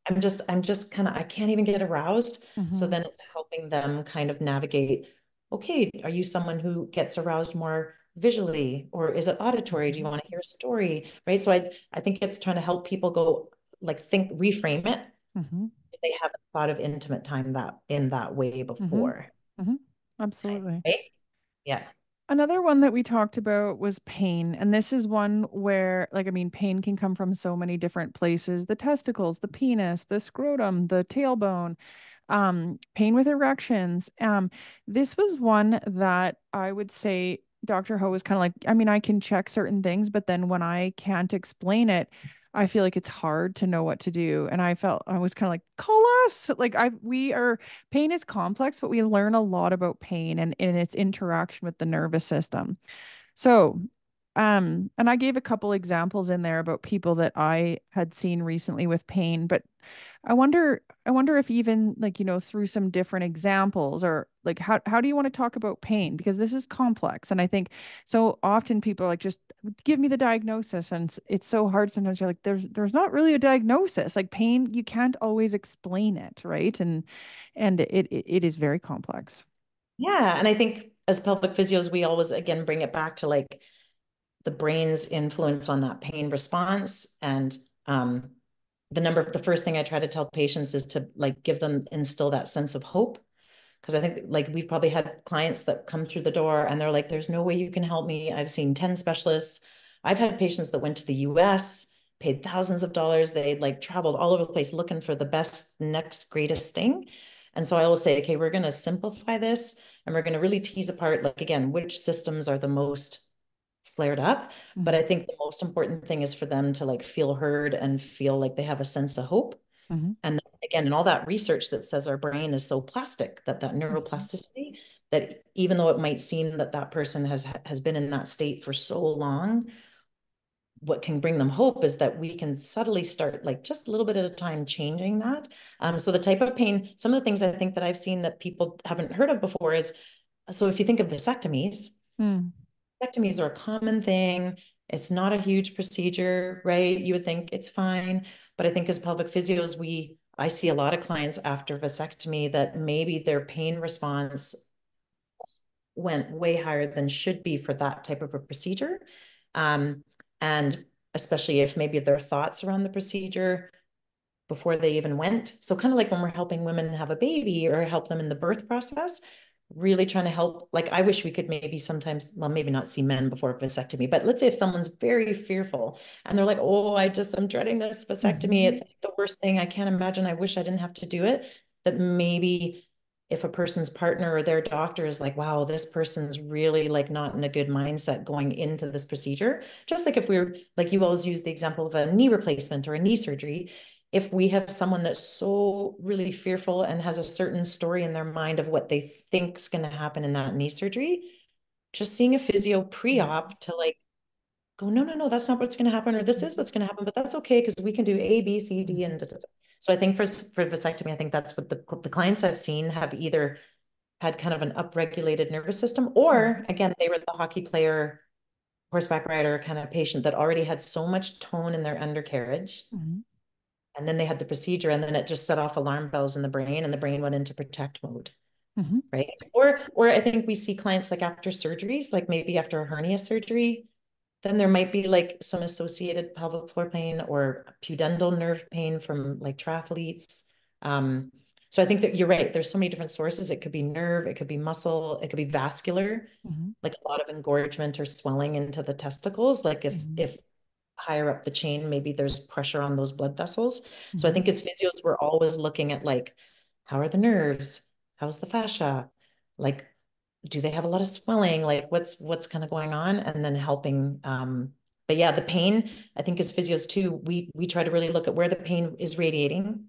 I'm just kind of, I can't even get aroused. So
Mm-hmm.
then it's helping them kind of navigate, okay, are you someone who gets aroused more visually or is it auditory? Do you
Mm-hmm.
want to hear a story? Right. So I think it's trying to help people go like think, reframe it.
Mm-hmm.
If they haven't thought of intimate time that in that way
Mm-hmm.
before.
Mm-hmm. Absolutely.
Right. Yeah.
Another one that we talked about was pain. And this is one where, like, I mean, pain can come from so many different places: the testicles, the penis, the scrotum, the tailbone, pain with erections. This was one that I would say Dr. Ho was kind of like, I mean, I can check certain things, but then when I can't explain it, I feel like it's hard to know what to do. And I was kind of like, call us. Like we are, pain is complex, but we learn a lot about pain and its interaction with the nervous system. So, and I gave a couple examples in there about people that I had seen recently with pain, but I wonder if even like, through some different examples or like how do you want to talk about pain? Because this is complex. And I think so often people are like, just give me the diagnosis. And it's so hard sometimes. You're like, there's not really a diagnosis. Like pain, you can't always explain it, right? And it is very complex.
Yeah. And I think as pelvic physios, we always again bring it back to like the brain's influence on that pain response. And the first thing I try to tell patients is to like give them, instill that sense of hope. Because I think like we've probably had clients that come through the door and they're like, there's no way you can help me. I've seen 10 specialists. I've had patients that went to the US, paid thousands of dollars. They like traveled all over the place looking for the best, next greatest thing. And so I will say, okay, we're going to simplify this and we're going to really tease apart, like, again, which systems are the most flared up. But
Hmm.
I think the most important thing is for them to like feel heard and feel like they have a sense of hope.
Hmm.
And again, and all that research that says our brain is so plastic, that
Hmm.
neuroplasticity, that even though it might seem that that person has been in that state for so long, what can bring them hope is that we can subtly start like just a little bit at a time changing that. So the type of pain, some of the things I think that I've seen that people haven't heard of before is, so if you think of vasectomies,
Mm.
vasectomies are a common thing. It's not a huge procedure, right? You would think it's fine. But I think as pelvic physios, I see a lot of clients after vasectomy that maybe their pain response went way higher than should be for that type of a procedure. Um, and especially if maybe their thoughts around the procedure before they even went. So kind of like when we're helping women have a baby or help them in the birth process, really trying to help. Like I wish we could maybe sometimes, well, maybe not see men before vasectomy, but let's say if someone's very fearful and they're like, oh, I'm dreading this vasectomy.
Hmm.
It's like the worst thing. I can't imagine. I wish I didn't have to do it. That maybe if a person's partner or their doctor is like, wow, this person's really like not in a good mindset going into this procedure. Just like if we're like, you always use the example of a knee replacement or a knee surgery, if we have someone that's so really fearful and has a certain story in their mind of what they think is going to happen in that knee surgery, just seeing a physio
Yeah.
pre-op to like go, no, no, no, that's not what's going to happen, or this is
Mhm.
what's going to happen, but that's okay because we can do A, B, C, D,
Mhm.
and da, da, da. So I think for vasectomy, I think that's what the clients I've seen have either had kind of an upregulated nervous system, or
Mhm.
again, they were the hockey player, horseback rider kind of patient that already had so much tone in their undercarriage,
Mhm.
and then they had the procedure and then it just set off alarm bells in the brain and the brain went into protect mode,
Mhm.
right? Or I think we see clients like after surgeries, like maybe after a hernia surgery, then there might be like some associated pelvic floor pain or pudendal nerve pain from like triathletes. um, so I think that you're right, there's so many different sources. It could be nerve, it could be muscle, it could be vascular,
Mhm.
like a lot of engorgement or swelling into the testicles, like
Mhm.
if higher up the chain, maybe there's pressure on those blood vessels. So I
Mhm.
think as physios, we're always looking at like, how are the nerves? How's the fascia? Like, do they have a lot of swelling? Like what's kind of going on? And then helping. But yeah, the pain, I think as physios too, we try to really look at where the pain is radiating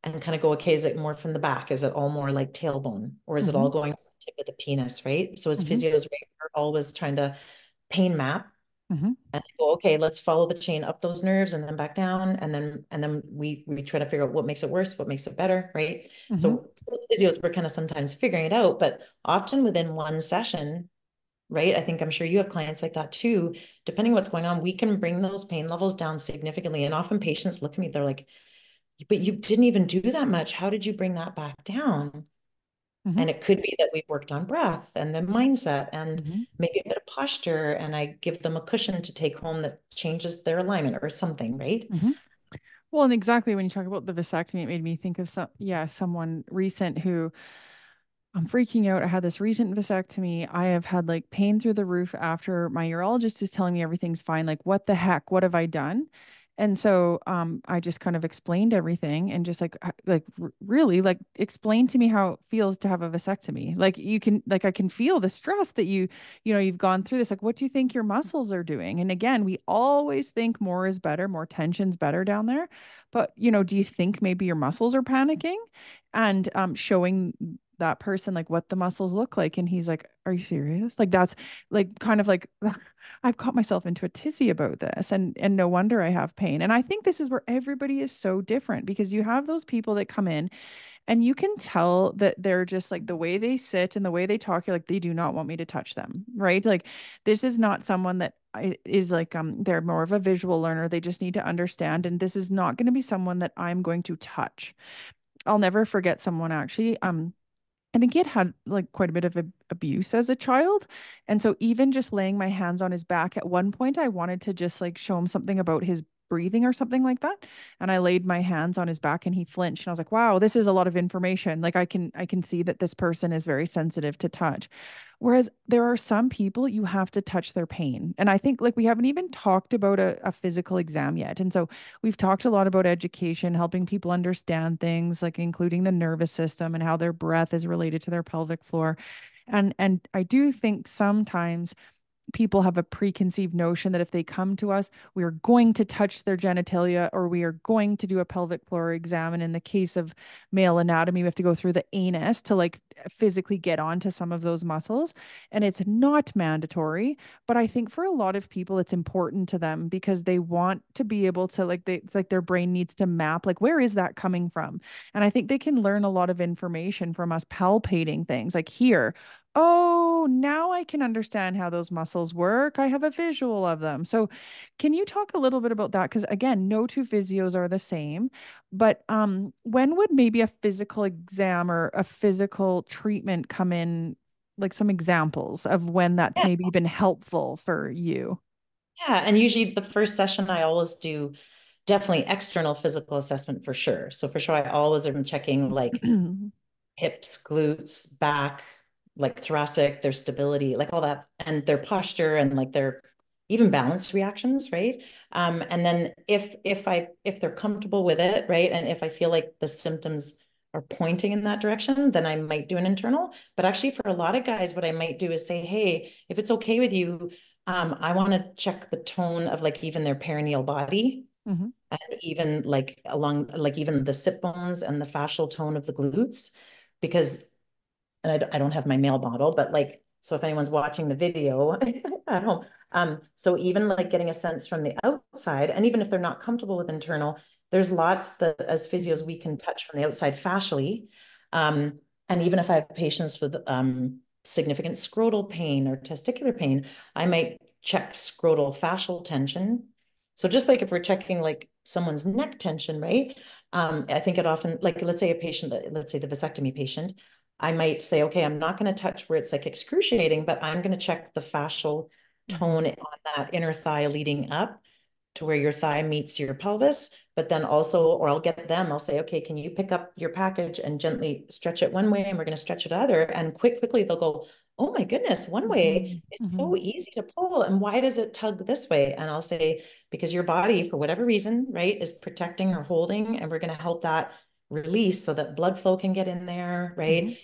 and kind of go, okay, is it more from the back? Is it all more like tailbone? Or is it all
Mhm.
going to the tip of the penis, right? So as
Mhm.
physios, we're always trying to pain map
Mhm.
and go, okay, let's follow the chain up those nerves and then back down. And then we try to figure out what makes it worse, what makes it better, right?
Mhm.
So those physios, we're kind of sometimes figuring it out, but often within one session, right? I think I'm sure you have clients like that too. Depending what's going on, we can bring those pain levels down significantly. And often patients look at me, they're like, but you didn't even do that much. How did you bring that back down?
Mhm.
And it could be that we've worked on breath and the mindset and
Mhm.
maybe a bit of posture. And I give them a cushion to take home that changes their alignment or something, right?
Mhm. Well, and exactly when you talk about the vasectomy, it made me think of someone recent who I'm freaking out. I had this recent vasectomy. I have had like pain through the roof after my urologist is telling me everything's fine. Like, what the heck? What have I done? And so I just kind of explained everything and just really like explain to me how it feels to have a vasectomy. Like you can like I can feel the stress that you've gone through this. Like what do you think your muscles are doing? And again, we always think more is better, more tension's better down there. But do you think maybe your muscles are panicking? And showing that person like what the muscles look like, and he's like, are you serious? Like that's like kind of like I've caught myself into a tizzy about this, and no wonder I have pain. And I think this is where everybody is so different, because you have those people that come in and you can tell that they're just like the way they sit and the way they talk, you're like, they do not want me to touch them, right? Like this is not someone that is like they're more of a visual learner. They just need to understand, and this is not going to be someone that I'm going to touch. I'll never forget someone actually. I think he had like quite a bit of abuse as a child. And so even just laying my hands on his back at one point, I wanted to just like show him something about his breathing or something like that. And I laid my hands on his back and he flinched. And I was like, wow, this is a lot of information. Like I can see that this person is very sensitive to touch. Whereas there are some people you have to touch their pain. And I think like we haven't even talked about a physical exam yet. And so we've talked a lot about education, helping people understand things, like including the nervous system and how their breath is related to their pelvic floor. And I do think sometimes people have a preconceived notion that if they come to us, we are going to touch their genitalia or we are going to do a pelvic floor exam. And in the case of male anatomy, we have to go through the anus to like physically get onto some of those muscles. And it's not mandatory, but I think for a lot of people, it's important to them because they want to be able to it's like their brain needs to map, like, where is that coming from? And I think they can learn a lot of information from us palpating things like here. Oh, now I can understand how those muscles work. I have a visual of them. So, can you talk a little bit about that? Because again, no two physios are the same. But when would maybe a physical exam or a physical treatment come in? Like some examples of when that's
Yeah.
maybe been helpful for you.
Yeah. And usually the first session, I always do definitely external physical assessment for sure. So for sure, I always am checking like hips, glutes, back, like thoracic, their stability, like all that, and their posture and like their even balance reactions, right? And then if they're comfortable with it, right, and if I feel like the symptoms are pointing in that direction, then I might do an internal. But actually, for a lot of guys, what I might do is say, hey, if it's okay with you, I want to check the tone of like even their perineal body
Hmm.
and even like along like even the sit bones and the fascial tone of the glutes because and I don't have my male model, but like, so if anyone's watching the video at home, so even like getting a sense from the outside, and even if they're not comfortable with internal, there's lots that as physios we can touch from the outside fascially. And even if I have patients with significant scrotal pain or testicular pain, I might check scrotal fascial tension. So just like if we're checking like someone's neck tension, right? I think it often, like, let's say a patient, let's say the vasectomy patient, I might say, okay, I'm not going to touch where it's like excruciating, but I'm going to check the fascial
Hmm.
tone on that inner thigh leading up to where your thigh meets your pelvis. But then also, or I'll get them, I'll say, okay, can you pick up your package and gently stretch it one way and we're going to stretch it other. And quickly they'll go, oh my goodness, one way
Hmm.
is so
Hmm.
easy to pull. And why does it tug this way? And I'll say, because your body, for whatever reason, right, is protecting or holding, and we're going to help that release so that blood flow can get in there, right?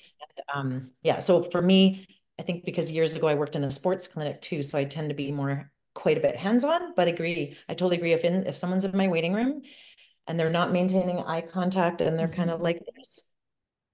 Hmm.
Yeah, so for me, I think because years ago I worked in a sports clinic too, so I tend to be more quite a bit hands-on, but agree. I totally agree. If someone's in my waiting room and they're not maintaining eye contact and they're kind of
Hmm.
like this,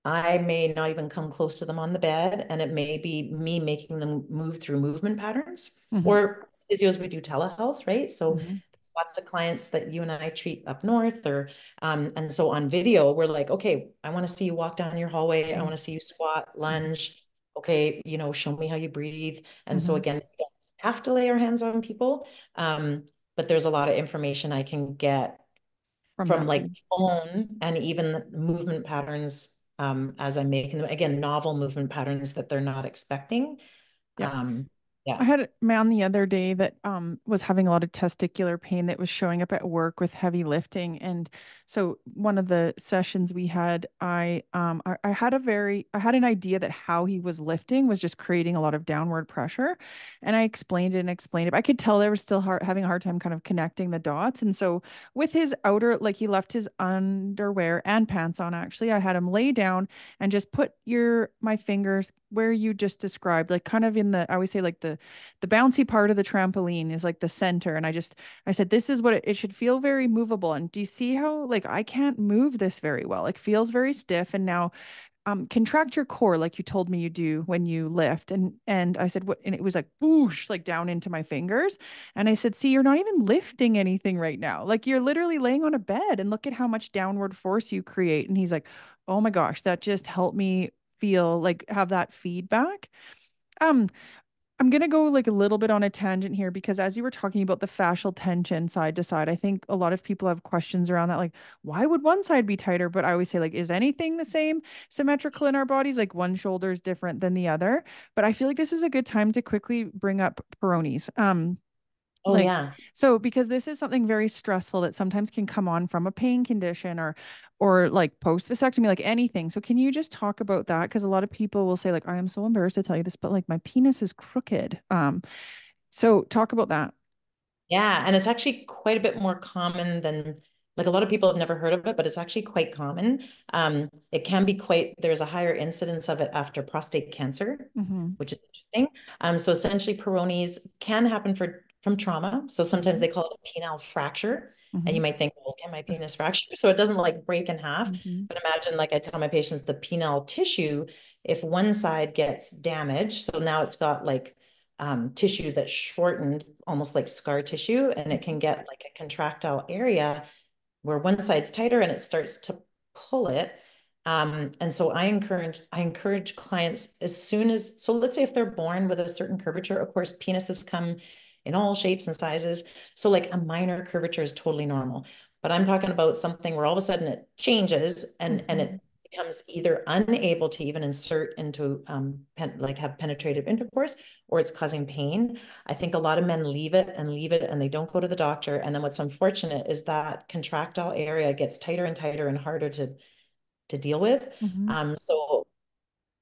I may not even come close to them on the bed, and it may be me making them move through movement patterns.
Hmm.
Or as physios, we do telehealth, right? So
Hmm.
there's lots of clients that you and I treat up north, or and so on video, we're like, okay, I want to see you walk down your hallway. I want to see you squat,
Hmm.
lunge. Okay, show me how you breathe. And so
Hmm.
again, we don't have to lay our hands on people, but there's a lot of information I can get
From
from
that
like
way.
tone and even the movement patterns as I'm making them again, novel movement patterns that they're not expecting.
Yeah.
Um,
I
yeah.
had a man the other day that was having a lot of testicular pain that was showing up at work with heavy lifting. And So one of the sessions we had, I had I had an idea that how he was lifting was just creating a lot of downward pressure. And I explained it and explained it. I could tell they were still having a hard time kind of connecting the dots. And so with his outer, like he left his underwear and pants on, actually, I had him lay down and just put my fingers where you just described, like kind of in I always say like the bouncy part of the trampoline is like the center. And I said, this is what it should feel very movable. And do you see how like I can't move this very well? It feels very stiff. And now contract your core like you told me you do when you lift. And I said, what? And it was like boosh, like down into my fingers. And I said, see, you're not even lifting anything right now. Like you're literally laying on a bed and look at how much downward force you create. And he's like, oh my gosh, that just helped me feel like have that feedback. Um, I'm going to go like a little bit on a tangent here because as you were talking about the fascial tension side to side, I think a lot of people have questions around that. Like, why would one side be tighter? But I always say, like, is anything the same symmetrical in our bodies? Like, one shoulder is different than the other. But I feel like this is a good time to quickly bring up Peyronie's.
Oh
Like,
yeah.
so because this is something very stressful that sometimes can come on from a pain condition or like post vasectomy, like anything. So can you just talk about that? Because a lot of people will say, like, I am so embarrassed to tell you this, but like my penis is crooked. So talk about that.
Yeah, and it's actually quite a bit more common than like a lot of people have never heard of it, but it's actually quite common. It can be there's a higher incidence of it after prostate cancer,
Mm-hmm.
which is interesting. So essentially, Peyronie's can happen from trauma. So sometimes
Mm-hmm.
they call it a penile fracture, and
Mm-hmm.
you might think, well, can my penis fracture? So it doesn't like break in half.
Mm-hmm.
But imagine, like I tell my patients, the penile tissue, if one side gets damaged, so now it's got like tissue that's shortened, almost like scar tissue, and it can get like a contractile area where one side's tighter and it starts to pull it. And so I encourage clients as soon as, so let's say if they're born with a certain curvature, of course, penises come in all shapes and sizes. So like a minor curvature is totally normal. But I'm talking about something where all of a sudden it changes and
Mm-hmm.
it becomes either unable to even insert into like have penetrative intercourse, or it's causing pain. I think a lot of men leave it and they don't go to the doctor. And then what's unfortunate is that contractile area gets tighter and tighter and harder to deal with.
Mm-hmm.
So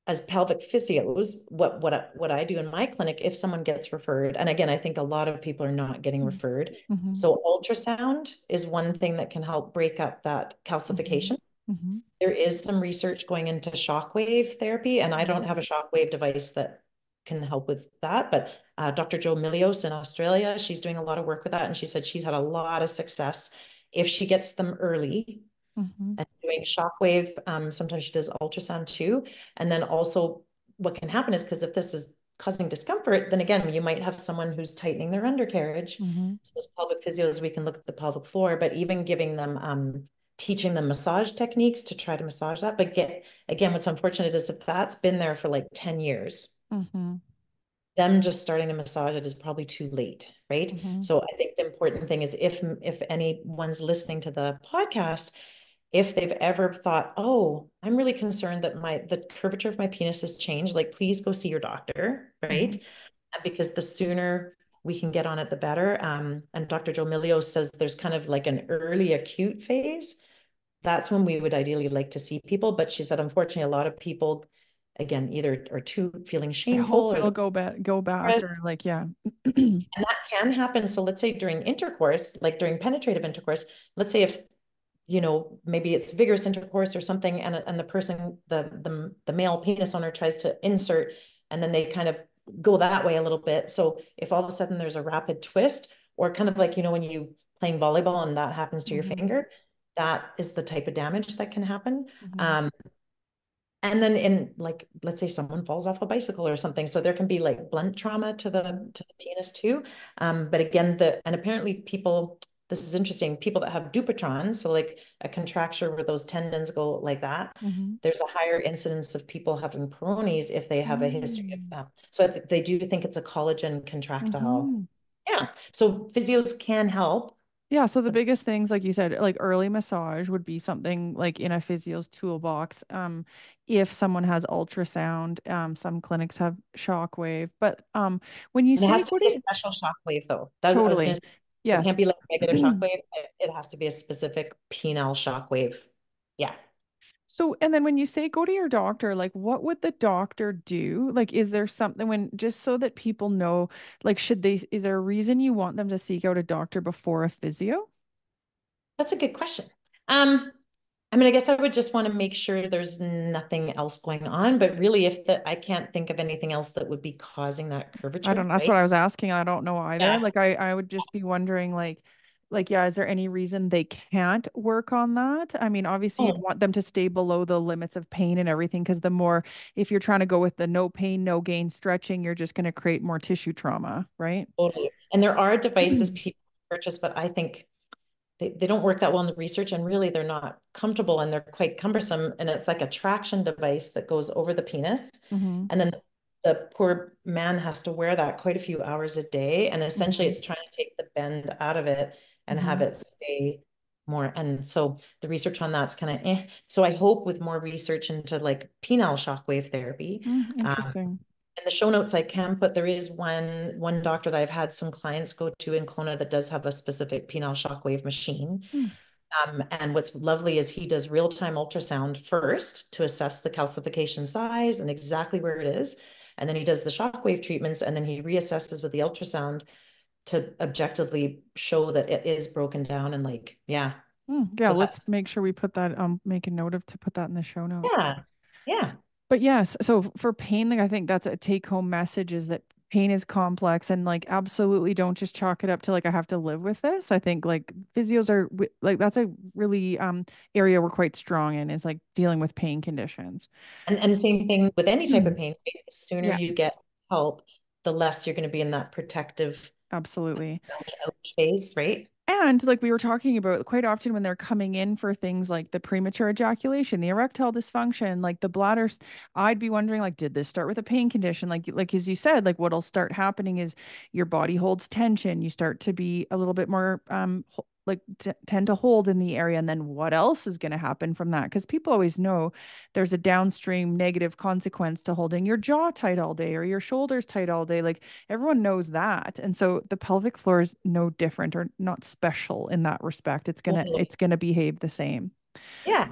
as pelvic physios, what I do in my clinic, if someone gets referred, and again, I think a lot of people are not getting referred.
Mm-hmm.
So ultrasound is one thing that can help break up that
Mm-hmm.
calcification.
Mm-hmm.
There is some research going into shockwave therapy, and I don't have a shockwave device that can help with that. But Dr. Jo Milios in Australia, she's doing a lot of work with that, and she said she's had a lot of success if she gets them early
Mm-hmm.
and doing shockwave. Sometimes she does ultrasound too, and then also what can happen is because if this is causing discomfort, then again you might have someone who's tightening their undercarriage.
Mm-hmm.
So as pelvic physios, we can look at the pelvic floor, but even giving them teaching them massage techniques to try to massage that. But again, what's unfortunate is if that's been there for like 10 years,
Mm-hmm.
them just starting to massage it is probably too late, right?
Mm-hmm.
So I think the important thing is if anyone's listening to the podcast, if they've ever thought, oh, I'm really concerned that the curvature of my penis has changed, like please go see your doctor,
Mm-hmm.
right? Because the sooner we can get on it, the better. And Dr. Jo Milio says there's kind of like an early acute phase. That's when we would ideally like to see people. But she said, unfortunately, a lot of people, again, either are too feeling
I hope
shameful or
they'll
they're
go back or
embarrassed.
like, yeah.
And that can happen. So let's say during intercourse, like during penetrative intercourse, let's say if maybe it's vigorous intercourse or something, and the person, the male penis owner tries to insert, and then they kind of go that way a little bit. So if all of a sudden there's a rapid twist, or kind of like, when you playing volleyball and that happens to your
Mm-hmm.
finger, that is the type of damage that can happen.
Mm-hmm.
Um, and then in like, let's say someone falls off a bicycle or something. So there can be like blunt trauma to the penis too. But again, and apparently this is interesting, people that have Dupuytren's, so like a contracture where those tendons go like that,
Mm-hmm.
there's a higher incidence of people having Peyronie's if they have a history of
Mm-hmm.
that. So they do think it's a collagen contractile.
Mm-hmm.
Yeah. So physios can help.
Yeah, so the biggest things, like you said, like early massage would be something like in a physio's toolbox. If someone has ultrasound, some clinics have shockwave. But when you
And it
say,
has
like,
to
what do
be a
you
special shock wave though. I was going
totally?
to say It
Yes.
can't be like a negative shockwave. It has to be a specific penile shockwave. Yeah.
So, and then when you say go to your doctor, like what would the doctor do? Like, is there something when just so that people know, like, should they, is there a reason you want them to seek out a doctor before a physio?
That's a good question. Um, I mean, I guess I would just want to make sure there's nothing else going on, but really I can't think of anything else that would be causing that
I don't
curvature,
know. That's
right?
what I was asking. I don't know either.
Yeah.
Like I would just be wondering yeah, is there any reason they can't work on that? I mean, obviously you'd
Oh,
want them to stay below the limits of pain and everything because the more if you're trying to go with the no pain, no gain stretching, you're just going to create more tissue trauma, right?
totally. And there are devices people purchase, but I think they don't work that well in the research, and really they're not comfortable and they're quite cumbersome. And it's like a traction device that goes over the penis.
Mm-hmm.
And then the poor man has to wear that quite a few hours a day. And essentially
Mm-hmm.
it's trying to take the bend out of it and have
Mm-hmm.
it stay more. And so the research on that's kind of So I hope with more research into like penile shockwave therapy,
Interesting.
in the show notes I can put there is one doctor that I've had some clients go to in Kelowna that does have a specific penile shockwave machine.
Mm,
And what's lovely is he does real-time ultrasound first to assess the calcification size and exactly where it is. And then he does the shockwave treatments, and then he reassesses with the ultrasound to objectively show that it is broken down. And like, yeah.
Yeah,
So
let's
that's,
make sure we put that make a note of to put that in the show notes.
yeah, yeah.
But yes, so for pain, like I think that's a take home message is that pain is complex and like absolutely don't just chalk it up to like I have to live with this. I think like physios are like that's a really area we're quite strong in is like dealing with pain conditions.
And same thing with any type of
Mm.
pain, right? The sooner
Yeah,
you get help, the less you're going to be in that protective
absolutely.
ouch phase, right?
And like we were talking about, quite often when they're coming in for things like the premature ejaculation, the erectile dysfunction, like the bladder, I'd be wondering, like, did this start with a pain condition? Like as you said, like what'll start happening is your body holds tension. You start to be a little bit more like tend to hold in the area. And then what else is going to happen from that? Because people always know there's a downstream negative consequence to holding your jaw tight all day or your shoulders tight all day. Like everyone knows that. And so the pelvic floor is no different or not special in that respect.
Totally.
It's gonna behave the same.
Yeah.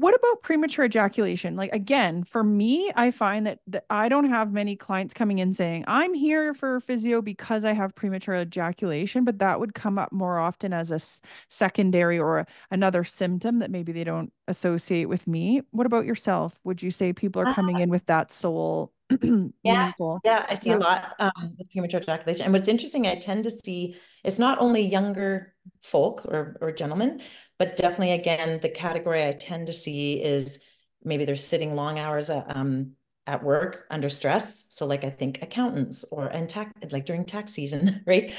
What about premature ejaculation? Like again, for me, I find that I don't have many clients coming in saying, I'm here for physio because I have premature ejaculation, but that would come up more often as a secondary or another symptom that maybe they don't associate with me. What about yourself? Would you say people are coming in with that sole
Yeah,
meaningful?
yeah, I see a
Yeah.
lot with premature ejaculation. And what's interesting, I tend to see it's not only younger folk or gentlemen, but definitely again, the category I tend to see is maybe they're sitting long hours at work under stress. So like I think accountants or and tax like during tax season, right?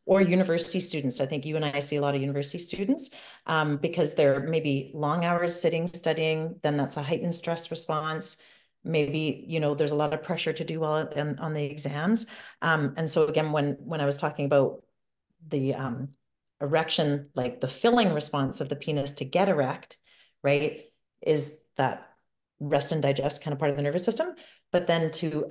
Or university students. I think you and I see a lot of university students because they're maybe long hours sitting studying, then that's a heightened stress response. Maybe there's a lot of pressure to do well on the exams, and so again when I was talking about the erection, like the filling response of the penis to get erect, right, is that rest and digest kind of part of the nervous system, but then to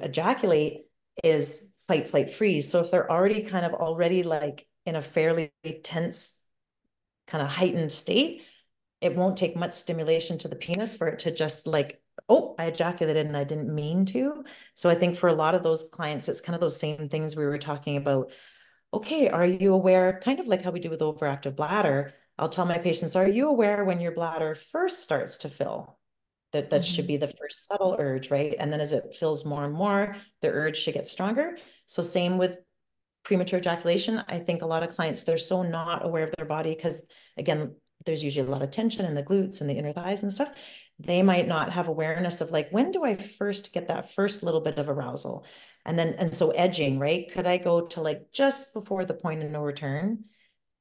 ejaculate is fight flight freeze. So if they're already like in a fairly tense kind of heightened state, it won't take much stimulation to the penis for it to just like, oh, I ejaculated and I didn't mean to. So I think for a lot of those clients, it's kind of those same things we were talking about. Okay, are you aware, kind of like how we do with overactive bladder? I'll tell my patients, are you aware when your bladder first starts to fill? That should
Mhm.
be the first subtle urge, right? And then as it fills more and more, the urge should get stronger. So same with premature ejaculation. I think a lot of clients, they're so not aware of their body because, again, there's usually a lot of tension in the glutes and the inner thighs and stuff. They might not have awareness of like, when do I first get that first little bit of arousal? And so edging, right? Could I go to like just before the point of no return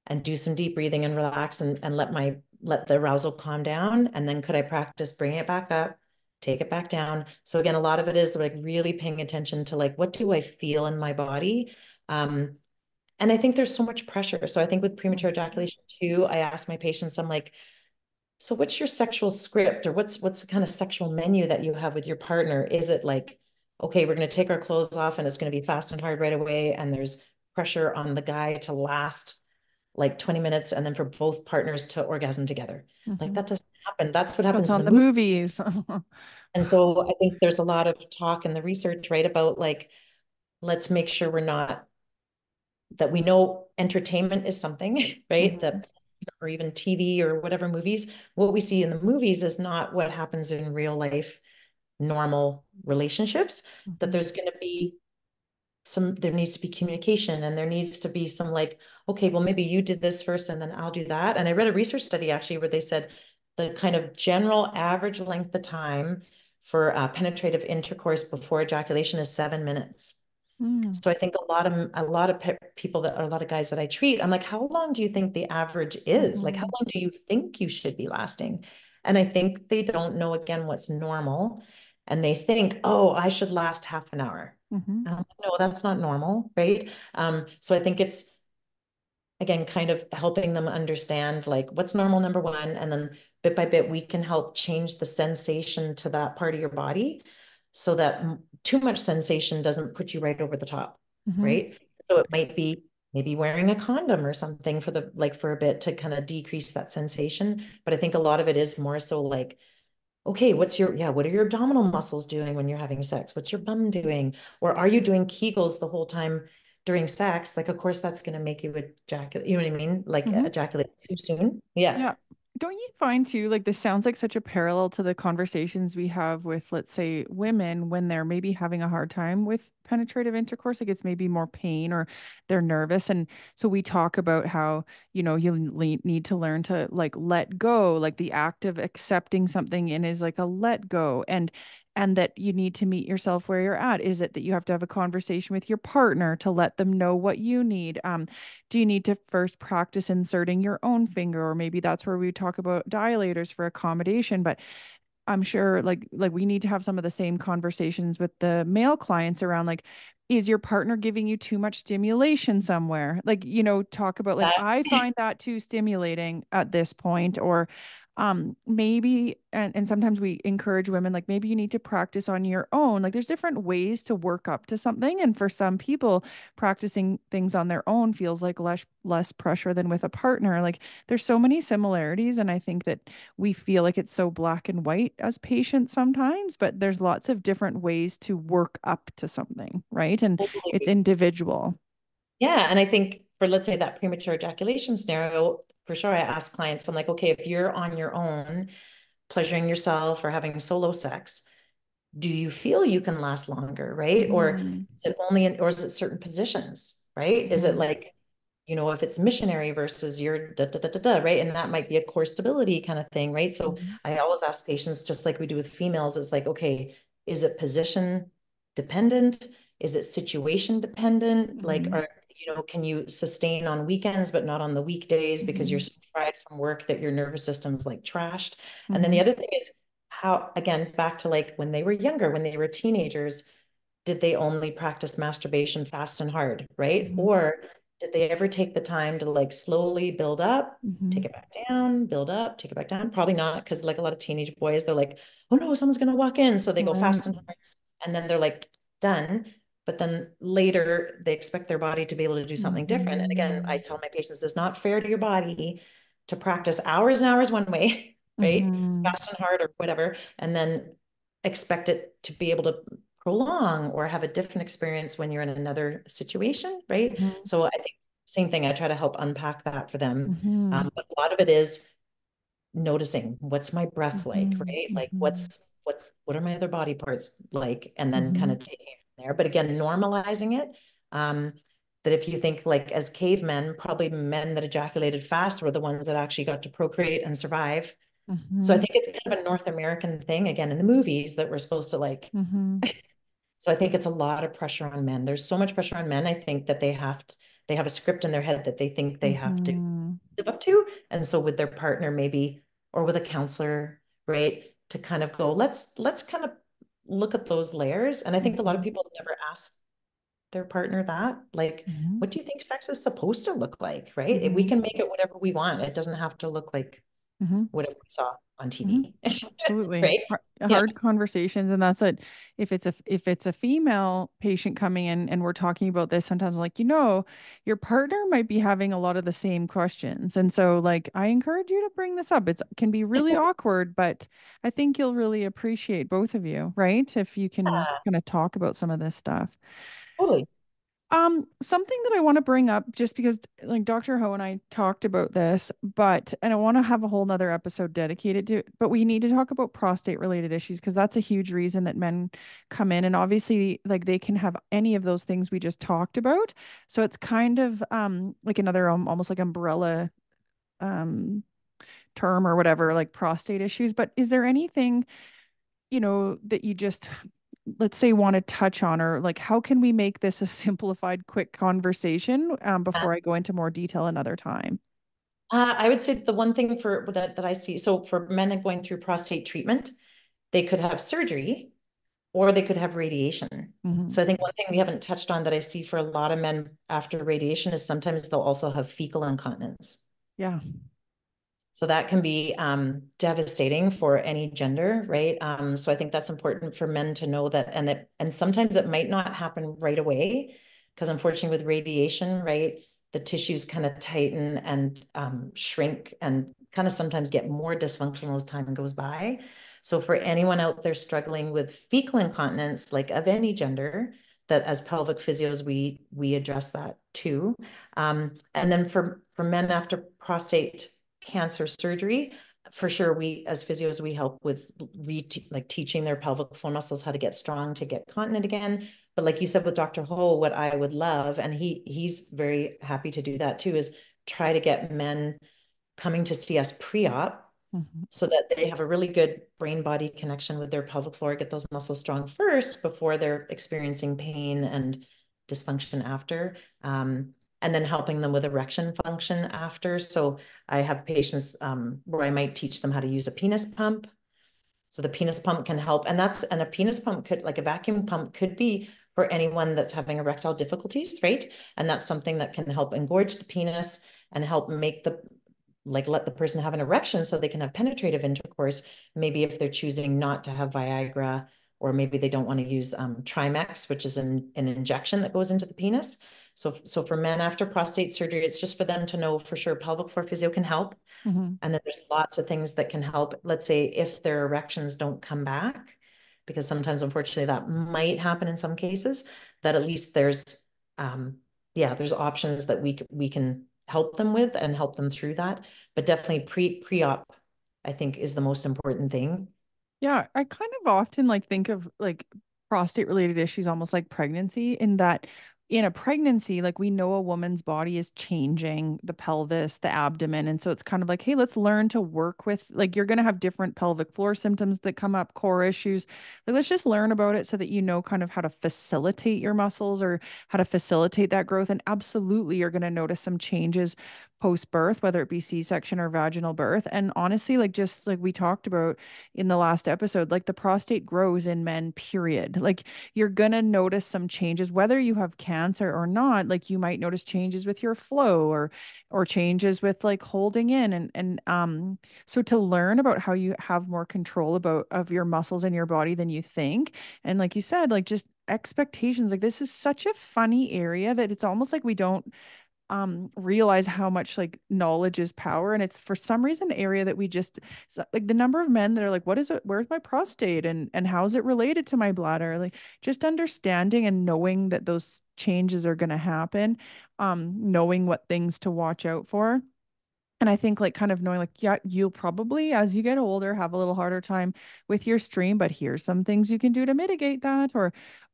and do some deep breathing and relax and let the arousal calm down? And then could I practice bringing it back up, take it back down? So again, a lot of it is like really paying attention to like, what do I feel in my body? Um, and I think there's so much pressure. So I think with premature
Mhm.
ejaculation too, I ask my patients, I'm like, so what's your sexual script, or what's the kind of sexual menu that you have with your partner? Is it like, okay, we're going to take our clothes off and it's going to be fast and hard right away, and there's pressure on the guy to last like 20 minutes and then for both partners to orgasm together. Like
Mm-hmm.
that doesn't happen. That's what
That's
happens in
on
the
the
movie.
movies.
And so I think there's a lot of talk in the research, right, about like, let's make sure we're not, that we know entertainment is something, right?
Mm-hmm.
That, or even TV or whatever movies, what we see in the movies is not what happens in real life, normal relationships, that
Mm-hmm.
there's going to be there needs to be communication and there needs to be some like, okay, well, maybe you did this first and then I'll do that. And I read a research study actually where they said the kind of general average length of time for penetrative intercourse before ejaculation is 7 minutes.
Mm-hmm.
So I think a lot of people that are a lot of guys that I treat, I'm like, how long do you think the average is? Like, how
Mm-hmm.
long do you think you should be lasting? And I think they don't know again what's normal. And they think, oh, I should last half an hour.
Mm-hmm.
No, that's not normal, right? So I think it's again kind of helping them understand like what's normal, number one, and then bit by bit we can help change the sensation to that part of your body so that too much sensation doesn't put you right over the top,
Mm-hmm.
right? So it might be maybe wearing a condom or something for the like for a bit to kind of decrease that sensation. But I think a lot of it is more so like, okay, what are your abdominal muscles doing when you're having sex? What's your bum doing? Or are you doing Kegels the whole time during sex? Like, of course, that's going to make you ejaculate. You know what I mean? Like
Mm-hmm.
ejaculate too soon. Yeah.
Yeah. Don't you find too, like this sounds like such a parallel to the conversations we have with, let's say, women when they're maybe having a hard time with penetrative intercourse, like it's maybe more pain or they're nervous. And so we talk about how, you need to learn to like let go, like the act of accepting something in is like a let go. And that you need to meet yourself where you're at. Is it that you have to have a conversation with your partner to let them know what you need? Do you need to first practice inserting your own finger? Or maybe that's where we talk about dilators for accommodation. But I'm sure like we need to have some of the same conversations with the male clients around like, is your partner giving you too much stimulation somewhere? Like, talk about like,
That,
I find that too stimulating at this point, or maybe and sometimes we encourage women like maybe you need to practice on your own. Like there's different ways to work up to something. And for some people, practicing things on their own feels like less pressure than with a partner. Like there's so many similarities. And I think that we feel like it's so black and white as patients sometimes, but there's lots of different ways to work up to something, right? And it's
totally.
individual.
Yeah. And I think for, let's say, that premature ejaculation scenario, for sure, I ask clients, I'm like, okay, if you're on your own, pleasuring yourself or having solo sex, do you feel you can last longer, right? Or
Mm-hmm.
is it only in, or is it certain positions, right? Is it
Mm-hmm.
like, if it's missionary versus your da da da da da, right? And that might be a core stability kind of thing, right? So
Mm-hmm.
I always ask patients, just like we do with females, it's like, okay, is it position dependent? Is it situation dependent? Like,
Mm-hmm.
can you sustain on weekends, but not on the weekdays because you're
Mm-hmm.
so fried from work that your nervous system's like trashed? And then
Mm-hmm.
the other thing is how, again, back to like when they were younger, when they were teenagers, did they only practice masturbation fast and hard, right?
Mm-hmm.
Or did they ever take the time to like slowly build up,
Mm-hmm.
take it back down, build up, take it back down? Probably not, because like a lot of teenage boys, they're like, oh no, someone's gonna walk in. So they go
Right.
fast and hard and then they're like done. But then later they expect their body to be able to do something different. And again, I
Mm-hmm.
tell my patients it's not fair to your body to practice hours and hours one way, right?
Mm-hmm.
Fast and hard or whatever, and then expect it to be able to prolong or have a different experience when you're in another situation, right?
Mm-hmm.
So I think same thing. I try to help unpack that for them.
Mm-hmm.
But a lot of it is noticing what's my breath like,
Mm-hmm.
right? Like
Mm-hmm.
what are my other body parts like? And then kind
Mm-hmm.
of taking it from there. But again, normalizing it. That if you think like as cavemen, probably men that ejaculated fast were the ones that actually got to procreate and survive. So I
Mm-hmm.
think it's kind of a North American thing, again, in the movies that we're supposed to like.
Mm-hmm.
So I think it's a lot of pressure on men. There's so much pressure on men. I think that they have a script in their head that they think they have to
Mm-hmm.
live up to. And so with their partner, maybe, or with a counselor, right, to kind of go, let's kind of look at those layers. And I think a lot of
Mm-hmm.
people never ask their partner that, like,
Mm-hmm.
what do you think sex is supposed to look like, right? We
Mm-hmm.
can make it whatever we want. It doesn't have to look like
Hmm.
whatever we saw on
Hmm.
TV.
Absolutely.
Right? Yeah.
Hard conversations. And that's it. If it's a female patient coming in and we're talking about this, sometimes I'm like, your partner might be having a lot of the same questions. And so like I encourage you to bring this up. It can be really awkward, but I think you'll really appreciate both of you, right? If you can
Yeah,
kind of talk about some of this stuff.
totally.
Something that I want to bring up just because like Dr. Ho and I talked about this, and I want to have a whole nother episode dedicated to it, but we need to talk about prostate related issues because that's a huge reason that men come in. And obviously like they can have any of those things we just talked about. So it's kind of like another almost like umbrella um term or whatever, like prostate issues. But is there anything, that you just let's say want to touch on, or like how can we make this a simplified quick conversation before I go into more detail another time?
I would say the one thing for that I see, so for men going through prostate treatment, they could have surgery or they could have radiation.
Hmm.
So I think one thing we haven't touched on that I see for a lot of men after radiation is sometimes they'll also have fecal incontinence.
Yeah.
So that can be devastating for any gender, right? So I think that's important for men to know that, and sometimes it might not happen right away, because unfortunately with radiation, right, the tissues kind of tighten and shrink and kind of sometimes get more dysfunctional as time goes by. So for anyone out there struggling with fecal incontinence, like of any gender, that as pelvic physios, we address that too. And then for men after prostate cancer surgery, for sure, we as physios, we help with like teaching their pelvic floor muscles how to get strong to get continent again. But like you said with Dr. Ho, what I would love, and he's very happy to do that too, is try to get men coming to see us pre-op
Hmm.
so that they have a really good brain body connection with their pelvic floor, get those muscles strong first before they're experiencing pain and dysfunction after. And then helping them with erection function after. So I have patients where I might teach them how to use a penis pump. So the penis pump can help. And a penis pump could, like a vacuum pump, could be for anyone that's having erectile difficulties, right? And that's something that can help engorge the penis and help make let the person have an erection so they can have penetrative intercourse. Maybe if they're choosing not to have Viagra, or maybe they don't want to use Trimex, which is an injection that goes into the penis. So for men after prostate surgery, it's just for them to know for sure pelvic floor physio can help.
Hmm.
And then there's lots of things that can help. Let's say if their erections don't come back, because sometimes unfortunately that might happen in some cases, that at least um, there's options that we can help them with and help them through that. But definitely pre-op, I think, is the most important thing.
Yeah, I kind of often like think of like prostate related issues almost like pregnancy, in that in a pregnancy, like we know a woman's body is changing, the pelvis, the abdomen. And so it's kind of like, hey, let's learn to work with, like, you're going to have different pelvic floor symptoms that come up, core issues. Like, let's just learn about it so that you know kind of how to facilitate your muscles or how to facilitate that growth. And absolutely, you're going to notice some changes post birth, whether it be C-section or vaginal birth. And honestly, like, just like we talked about in the last episode, like the prostate grows in men, period. Like you're going to notice some changes, whether you have cancer or not. Like you might notice changes with your flow, or changes with like holding in. So to learn about how you have more control about of your muscles in your body than you think. And like you said, like just expectations, like this is such a funny area that it's almost like we don't realize how much like knowledge is power. And it's for some reason an area that we just like the number of men that are like, what is it, where's my prostate, and how is it related to my bladder, like just understanding and knowing that those changes are going to happen, knowing what things to watch out for. And I think like kind of knowing like, yeah, you'll probably as you get older have a little harder time with your stream, but here's some things you can do to mitigate that,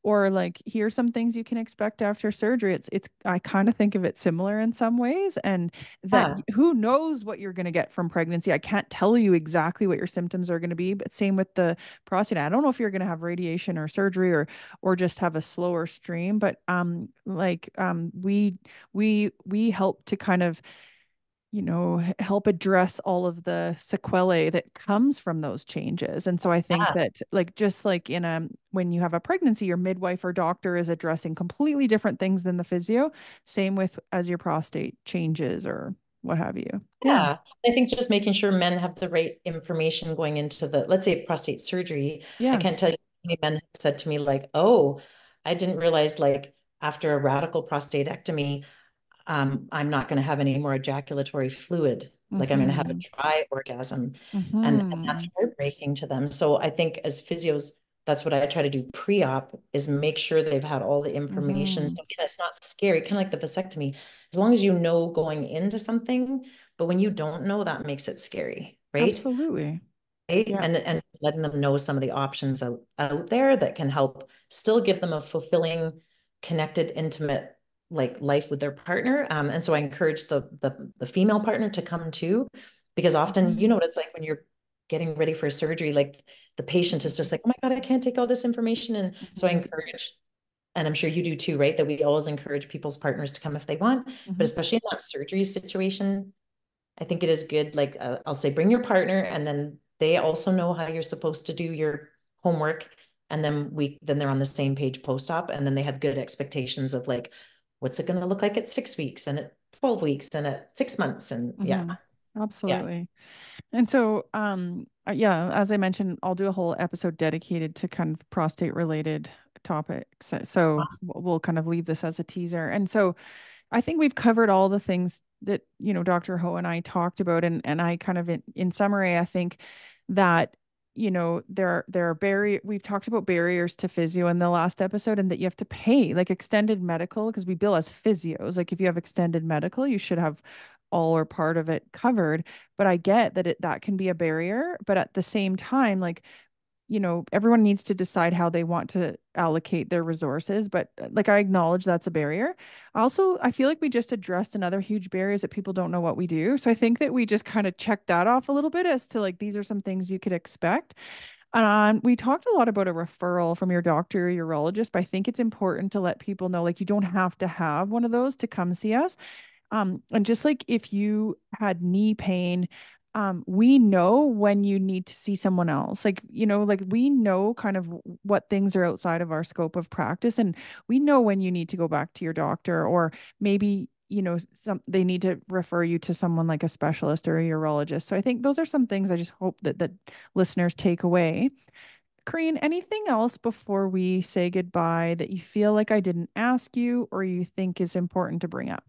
or like here's some things you can expect after surgery. It's I kind of think of it similar in some ways, and that
Yeah.
who knows what you're going to get from pregnancy. I can't tell you exactly what your symptoms are going to be, but same with the prostate. I don't know if you're going to have radiation or surgery, or just have a slower stream, but we help to kind of help address all of the sequelae that comes from those changes. And so I think
Yeah.
that like just like when you have a pregnancy, your midwife or doctor is addressing completely different things than the physio. Same with as your prostate changes or what have you. Yeah.
Yeah. I think just making sure men have the right information going into the, let's say, prostate surgery. I
Yeah.
can't tell you how many men have said to me, like, oh, I didn't realize, like, after a radical prostatectomy, I'm not going to have any more ejaculatory fluid. Like, I'm going to have a
Mm-hmm.
dry orgasm. And
Mm-hmm.
that's heartbreaking to them. So I think as physios, that's what I try to do pre-op is make sure they've had all the information.
Mm-hmm.
So again, it's not scary, kind of like the vasectomy. As long as you know going into something, but when you don't know, that makes it scary, right?
Absolutely.
Right.
Yeah.
And letting them know some of the options out there that can help still give them a fulfilling, connected, intimate like life with their partner. And so I encourage the female partner to come too, because often you
Mm-hmm.
notice like when you're getting ready for surgery, like the patient is just like, oh my God, I can't take all this information. And so I
Mm-hmm.
encourage, and I'm sure you do too, right? That we always encourage people's partners to come if they want, but
Mm-hmm.
especially in that surgery situation, I think it is good. Like I'll say, bring your partner, and then they also know how you're supposed to do your homework, and then they're on the same page post-op, and then they have good expectations of like, what's it going to look like at 6 weeks, and at 12 weeks, and at 6 months, and yeah,
Mm-hmm.
yeah,
Absolutely. And so, yeah, as I mentioned, I'll do a whole episode dedicated to kind of prostate related topics. So
awesome.
we'll kind of leave this as a teaser. And so I think we've covered all the things that, Dr. Ho and I talked about. And I kind of, in summary, I think that, there are we've talked about barriers to physio in the last episode, and that you have to pay like extended medical because we bill as physios. Like if you have extended medical, you should have all or part of it covered. But I get that that can be a barrier. But at the same time, like, everyone needs to decide how they want to allocate their resources. But like, I acknowledge that's a barrier. Also, I feel like we just addressed another huge barrier is that people don't know what we do. So I think that we just kind of checked that off a little bit as to like, these are some things you could expect. We talked a lot about a referral from your doctor or urologist, but I think it's important to let people know, like, you don't have to have one of those to come see us. And just like if you had knee pain, we know when you need to see someone else. Like, like we know kind of what things are outside of our scope of practice. And we know when you need to go back to your doctor, or maybe, they need to refer you to someone like a specialist or a urologist. So I think those are some things I just hope that listeners take away. Corinne, anything else before we say goodbye that you feel like I didn't ask you or you think is important to bring up?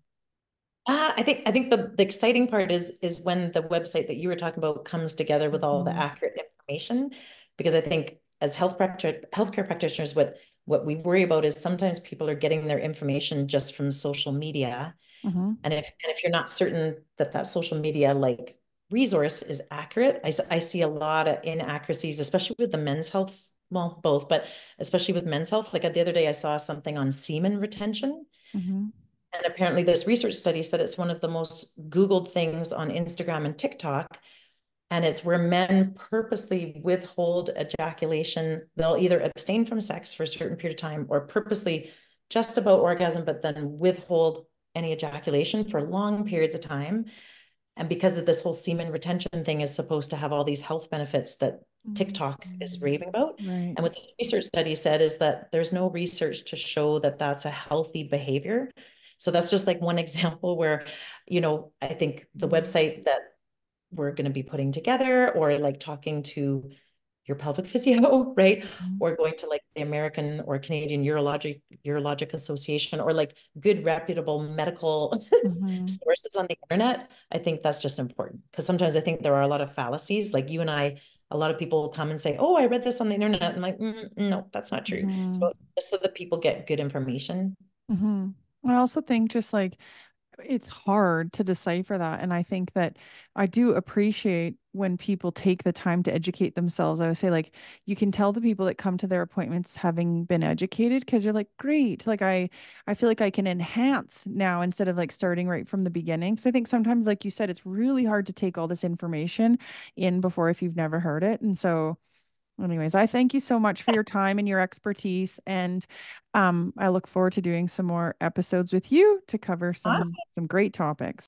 I think the exciting part is when the website that you were talking about comes together with all the
Mm-hmm.
accurate information, because I think as healthcare practitioners, what we worry about is sometimes people are getting their information just from social media,
Mm-hmm.
and if you're not certain that that social media like resource is accurate, I see a lot of inaccuracies, especially with the men's health, well, both, but especially with men's health. Like the other day, I saw something on semen retention.
Mm-hmm.
And apparently, this research study said it's one of the most Googled things on Instagram and TikTok. And it's where men purposely withhold ejaculation. They'll either abstain from sex for a certain period of time or purposely just about orgasm, but then withhold any ejaculation for long periods of time. And because of this whole semen retention thing is supposed to have all these health benefits that TikTok is
Mm-hmm.
raving about. And what
Right.
the research study said is that there's no research to show that that's a healthy behavior. So that's just like one example where, I think the
Mm-hmm.
website that we're going to be putting together, or like talking to your pelvic physio, right?
Mm-hmm.
Or going to like the American or Canadian Urologic Association, or like good reputable medical
Mm-hmm.
sources on the internet. I think that's just important, because sometimes I think there are a lot of fallacies. Like you and I, a lot of people will come and say, "Oh, I read this on the internet." I'm like, no, that's not true.
Mm-hmm.
So just so that people get good information.
Mm-hmm. I also think just like it's hard to decipher that. And I think that I do appreciate when people take the time to educate themselves. I would say, like, you can tell the people that come to their appointments having been educated because you're like, great. Like, I feel like I can enhance now instead of like starting right from the beginning. So I think sometimes, like you said, it's really hard to take all this information in before if you've never heard it. And so, anyways, I thank you so much for your time and your expertise. And I look forward to doing some more episodes with you to cover some
Awesome.
some great topics.